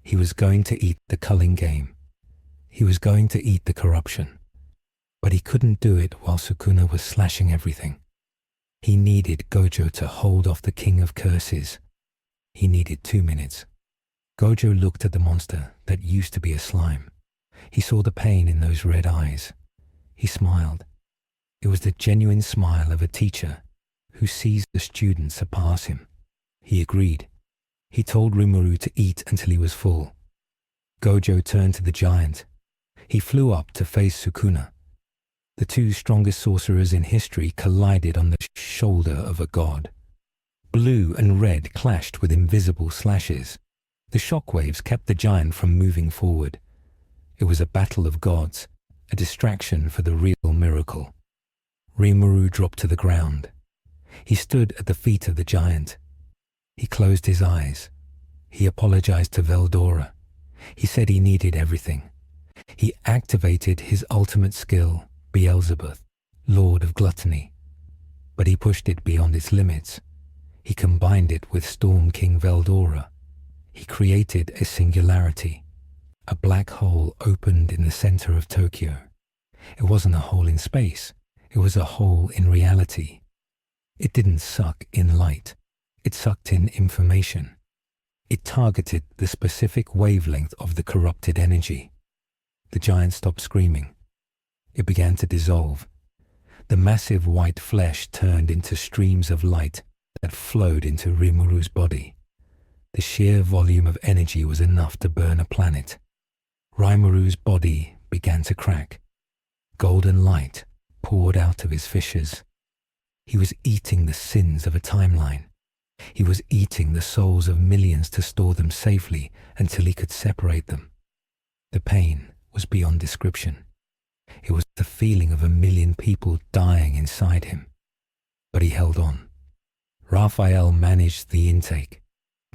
He was going to eat the culling game. He was going to eat the corruption. But he couldn't do it while Sukuna was slashing everything. He needed Gojo to hold off the king of curses. He needed 2 minutes. Gojo looked at the monster that used to be a slime. He saw the pain in those red eyes. He smiled. It was the genuine smile of a teacher who sees the student surpass him. He agreed. He told Rimuru to eat until he was full. Gojo turned to the giant. He flew up to face Sukuna. The two strongest sorcerers in history collided on the shoulder of a god. Blue and red clashed with invisible slashes. The shockwaves kept the giant from moving forward. It was a battle of gods, a distraction for the real miracle. Rimuru dropped to the ground. He stood at the feet of the giant. He closed his eyes. He apologized to Veldora. He said he needed everything. He activated his ultimate skill, Beelzebub, Lord of Gluttony. But he pushed it beyond its limits. He combined it with Storm King Veldora. He created a singularity. A black hole opened in the center of Tokyo. It wasn't a hole in space. It was a hole in reality. It didn't suck in light. It sucked in information. It targeted the specific wavelength of the corrupted energy. The giant stopped screaming. It began to dissolve. The massive white flesh turned into streams of light that flowed into Rimuru's body. The sheer volume of energy was enough to burn a planet. Rimuru's body began to crack. Golden light poured out of his fissures. He was eating the sins of a timeline. He was eating the souls of millions to store them safely until he could separate them. The pain was beyond description. It was the feeling of 1 million people dying inside him. But he held on. Raphael managed the intake,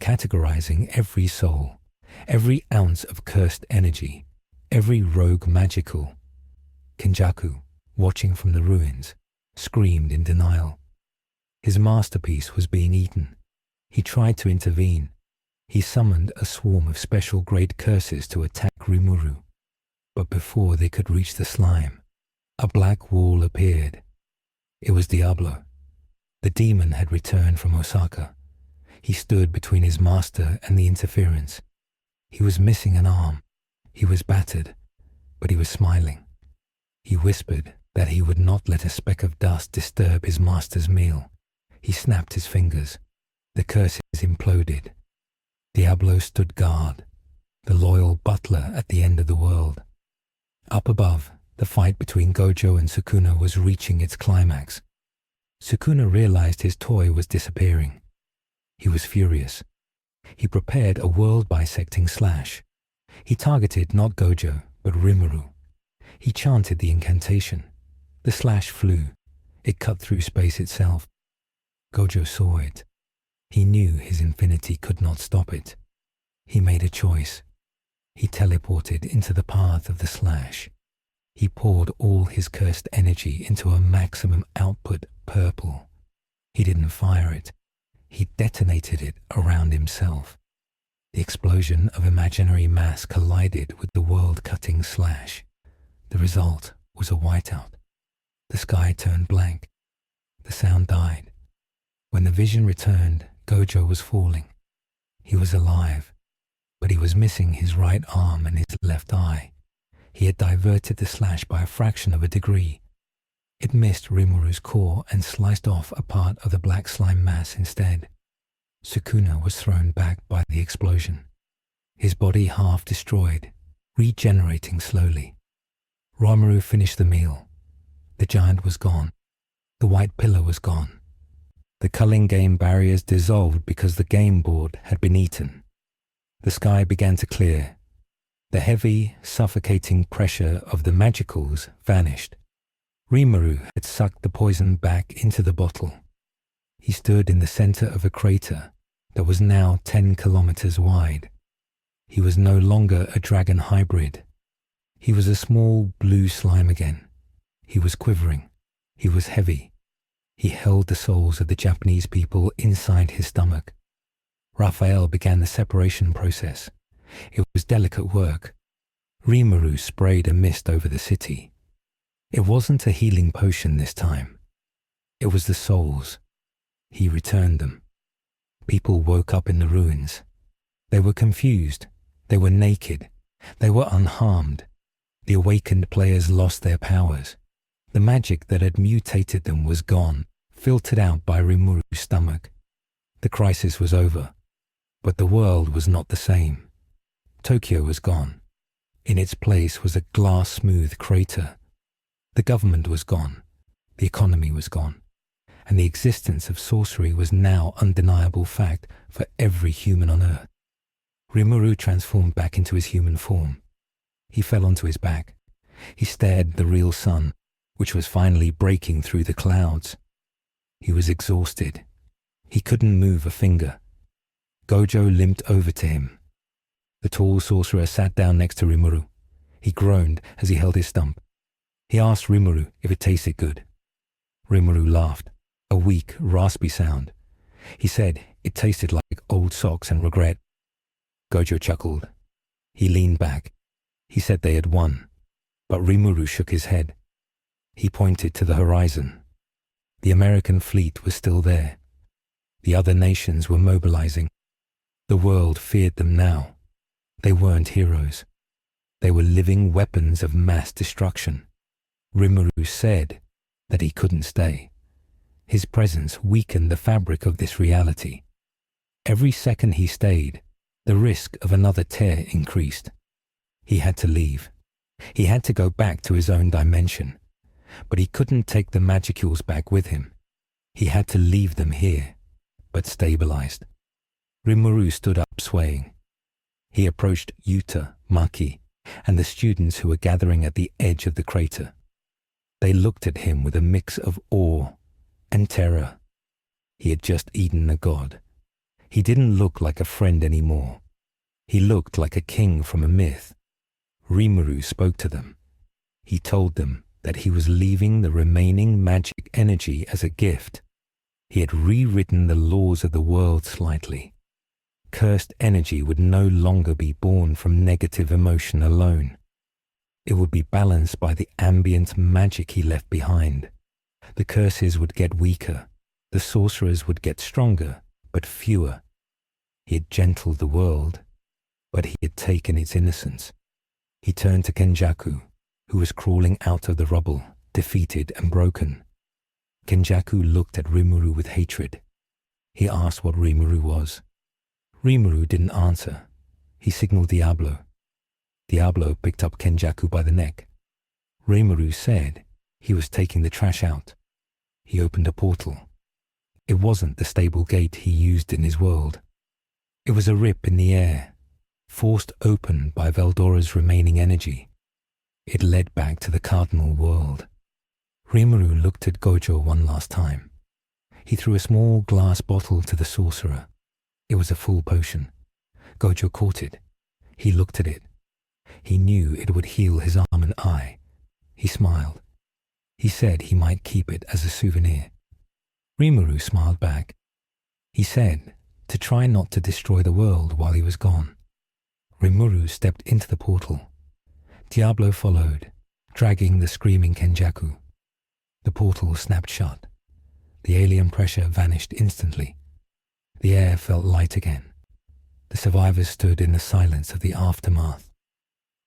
categorizing every soul, every ounce of cursed energy, every rogue magical. Kenjaku, watching from the ruins, screamed in denial. His masterpiece was being eaten. He tried to intervene. He summoned a swarm of special grade curses to attack Rimuru. But before they could reach the slime, a black wall appeared. It was Diablo. The demon had returned from Osaka. He stood between his master and the interference. He was missing an arm. He was battered, but he was smiling. He whispered that he would not let a speck of dust disturb his master's meal. He snapped his fingers. The curses imploded. Diablo stood guard, the loyal butler at the end of the world. Up above, the fight between Gojo and Sukuna was reaching its climax. Sukuna realized his toy was disappearing. He was furious. He prepared a world-bisecting slash. He targeted not Gojo, but Rimuru. He chanted the incantation. The slash flew. It cut through space itself. Gojo saw it. He knew his infinity could not stop it. He made a choice. He teleported into the path of the slash. He poured all his cursed energy into a maximum output purple. He didn't fire it. He detonated it around himself. The explosion of imaginary mass collided with the world-cutting slash. The result was a whiteout. The sky turned blank. The sound died. When the vision returned, Gojo was falling. He was alive, but he was missing his right arm and his left eye. He had diverted the slash by a fraction of a degree. It missed Rimuru's core and sliced off a part of the black slime mass instead. Sukuna was thrown back by the explosion, his body half destroyed, regenerating slowly. Rimuru finished the meal. The giant was gone. The white pillar was gone. The culling game barriers dissolved because the game board had been eaten. The sky began to clear. The heavy, suffocating pressure of the magicals vanished. Rimuru had sucked the poison back into the bottle. He stood in the center of a crater that was now 10 kilometers wide. He was no longer a dragon hybrid. He was a small blue slime again. He was quivering. He was heavy. He held the souls of the Japanese people inside his stomach. Raphael began the separation process. It was delicate work. Rimuru sprayed a mist over the city. It wasn't a healing potion this time. It was the souls. He returned them. People woke up in the ruins. They were confused. They were naked. They were unharmed. The awakened players lost their powers. The magic that had mutated them was gone, filtered out by Rimuru's stomach. The crisis was over, but the world was not the same. Tokyo was gone. In its place was a glass-smooth crater. The government was gone. The economy was gone. And the existence of sorcery was now undeniable fact for every human on Earth. Rimuru transformed back into his human form. He fell onto his back. He stared at the real sun, which was finally breaking through the clouds. He was exhausted. He couldn't move a finger. Gojo limped over to him. The tall sorcerer sat down next to Rimuru. He groaned as he held his stump. He asked Rimuru if it tasted good. Rimuru laughed, a weak, raspy sound. He said it tasted like old socks and regret. Gojo chuckled. He leaned back. He said they had won, but Rimuru shook his head. He pointed to the horizon. The American fleet was still there. The other nations were mobilizing. The world feared them now. They weren't heroes. They were living weapons of mass destruction. Rimuru said that he couldn't stay. His presence weakened the fabric of this reality. Every second he stayed, the risk of another tear increased. He had to leave. He had to go back to his own dimension. But he couldn't take the magicules back with him. He had to leave them here, but stabilized. Rimuru stood up, swaying. He approached Yuta, Maki, and the students who were gathering at the edge of the crater. They looked at him with a mix of awe and terror. He had just eaten a god. He didn't look like a friend anymore. He looked like a king from a myth. Rimuru spoke to them. He told them that he was leaving the remaining magic energy as a gift. He had rewritten the laws of the world slightly. Cursed energy would no longer be born from negative emotion alone. It would be balanced by the ambient magic he left behind. The curses would get weaker. The sorcerers would get stronger, but fewer. He had gentled the world, but he had taken its innocence. He turned to Kenjaku, who was crawling out of the rubble, defeated and broken. Kenjaku looked at Rimuru with hatred. He asked what Rimuru was. Rimuru didn't answer. He signaled Diablo. Diablo picked up Kenjaku by the neck. Rimuru said he was taking the trash out. He opened a portal. It wasn't the stable gate he used in his world. It was a rip in the air, forced open by Veldora's remaining energy. It led back to the cardinal world. Rimuru looked at Gojo one last time. He threw a small glass bottle to the sorcerer. It was a full potion. Gojo caught it. He looked at it. He knew it would heal his arm and eye. He smiled. He said he might keep it as a souvenir. Rimuru smiled back. He said to try not to destroy the world while he was gone. Rimuru stepped into the portal. Diablo followed, dragging the screaming Kenjaku. The portal snapped shut. The alien pressure vanished instantly. The air felt light again. The survivors stood in the silence of the aftermath.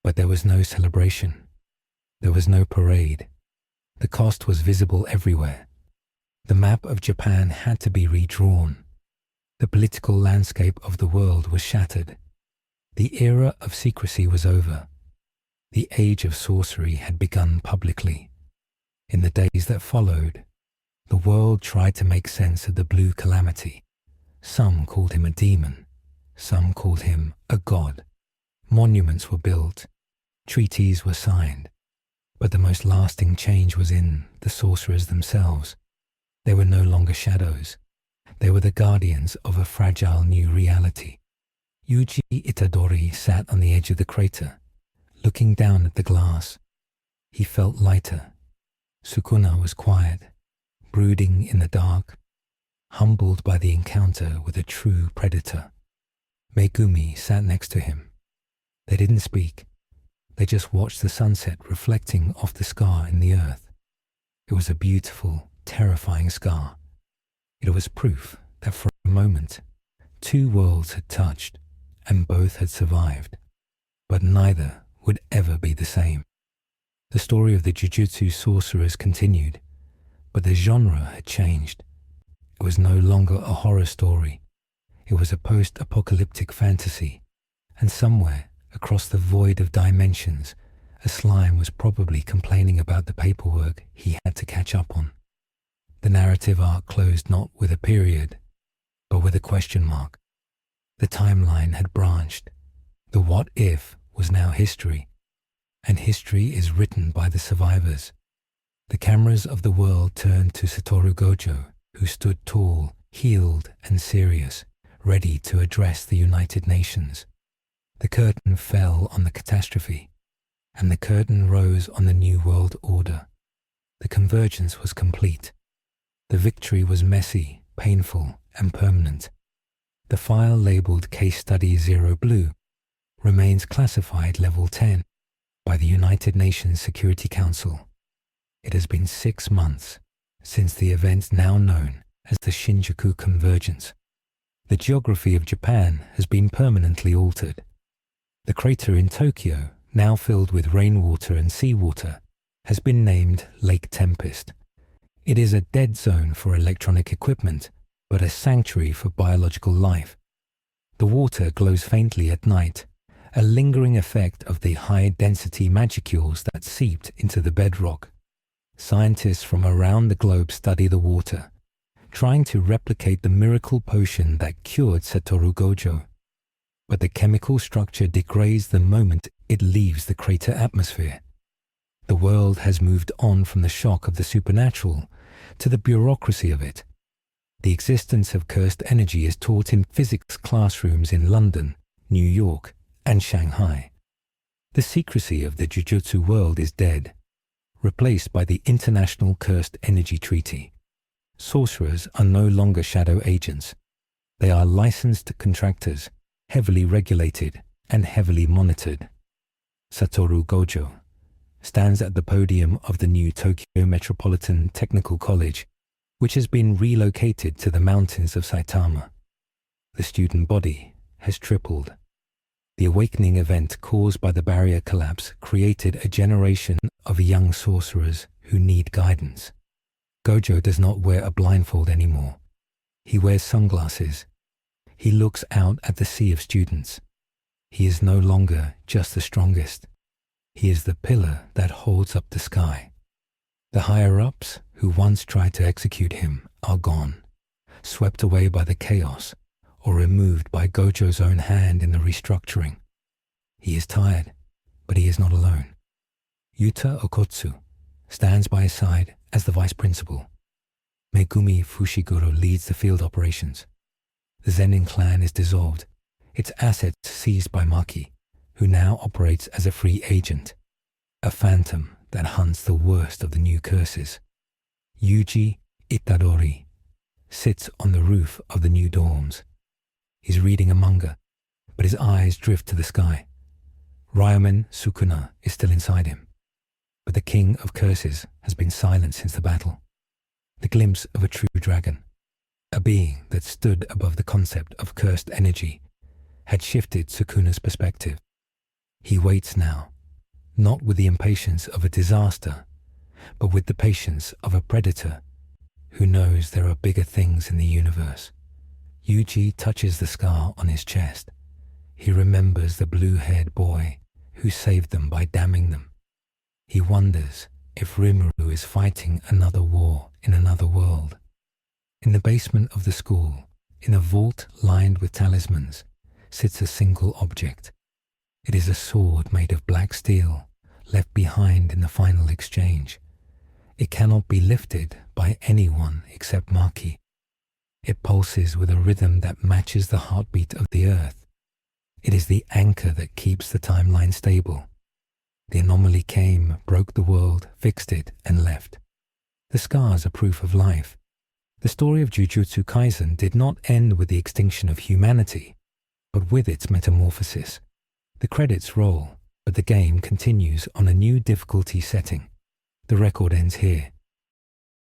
But there was no celebration. There was no parade. The cost was visible everywhere. The map of Japan had to be redrawn. The political landscape of the world was shattered. The era of secrecy was over. The age of sorcery had begun publicly. In the days that followed, the world tried to make sense of the blue calamity. Some called him a demon. Some called him a god. Monuments were built. Treaties were signed. But the most lasting change was in the sorcerers themselves. They were no longer shadows. They were the guardians of a fragile new reality. Yuji Itadori sat on the edge of the crater, looking down at the glass. He felt lighter. Sukuna was quiet, brooding in the dark, humbled by the encounter with a true predator. Megumi sat next to him. They didn't speak. They just watched the sunset reflecting off the scar in the earth. It was a beautiful, terrifying scar. It was proof that for a moment, two worlds had touched and both had survived, but neither would ever be the same. The story of the Jujutsu sorcerers continued, but the genre had changed. It was no longer a horror story. It was a post-apocalyptic fantasy, and somewhere across the void of dimensions, a slime was probably complaining about the paperwork he had to catch up on. The narrative arc closed not with a period, but with a question mark. The timeline had branched. The what if was now history, and history is written by the survivors. The cameras of the world turned to Satoru Gojo, who stood tall, healed and serious, ready to address the United Nations. The curtain fell on the catastrophe, and the curtain rose on the new world order. The convergence was complete. The victory was messy, painful, and permanent. The file labeled Case Study 0 Blue remains classified Level 10 by the United Nations Security Council. It has been 6 months since the event now known as the Shinjuku Convergence. The geography of Japan has been permanently altered. The crater in Tokyo, now filled with rainwater and seawater, has been named Lake Tempest. It is a dead zone for electronic equipment, but a sanctuary for biological life. The water glows faintly at night, a lingering effect of the high-density magicules that seeped into the bedrock. Scientists from around the globe study the water, trying to replicate the miracle potion that cured Satoru Gojo. But the chemical structure degrades the moment it leaves the crater atmosphere. The world has moved on from the shock of the supernatural to the bureaucracy of it. The existence of cursed energy is taught in physics classrooms in London, New York, and Shanghai. The secrecy of the Jujutsu world is dead, replaced by the International Cursed Energy Treaty. Sorcerers are no longer shadow agents. They are licensed contractors, heavily regulated and heavily monitored. Satoru Gojo stands at the podium of the new Tokyo Metropolitan Technical College, which has been relocated to the mountains of Saitama. The student body has tripled. The awakening event caused by the barrier collapse created a generation of young sorcerers who need guidance. Gojo does not wear a blindfold anymore. He wears sunglasses. He looks out at the sea of students. He is no longer just the strongest. He is the pillar that holds up the sky. The higher-ups who once tried to execute him are gone, swept away by the chaos or removed by Gojo's own hand in the restructuring. He is tired, but he is not alone. Yuta Okotsu stands by his side as the vice principal. Megumi Fushiguro leads the field operations. The Zenin clan is dissolved, its assets seized by Maki, who now operates as a free agent, a phantom that hunts the worst of the new curses. Yuji Itadori sits on the roof of the new dorms. He's reading a manga, but his eyes drift to the sky. Ryomen Sukuna is still inside him, but the king of curses has been silent since the battle. The glimpse of a true dragon, a being that stood above the concept of cursed energy, had shifted Sukuna's perspective. He waits now, not with the impatience of a disaster, but with the patience of a predator who knows there are bigger things in the universe. Yuji touches the scar on his chest. He remembers the blue-haired boy who saved them by damning them. He wonders if Rimuru is fighting another war in another world. In the basement of the school, in a vault lined with talismans, sits a single object. It is a sword made of black steel, left behind in the final exchange. It cannot be lifted by anyone except Maki. It pulses with a rhythm that matches the heartbeat of the earth. It is the anchor that keeps the timeline stable. The anomaly came, broke the world, fixed it, and left. The scars are proof of life. The story of Jujutsu Kaisen did not end with the extinction of humanity, but with its metamorphosis. The credits roll, but the game continues on a new difficulty setting. The record ends here.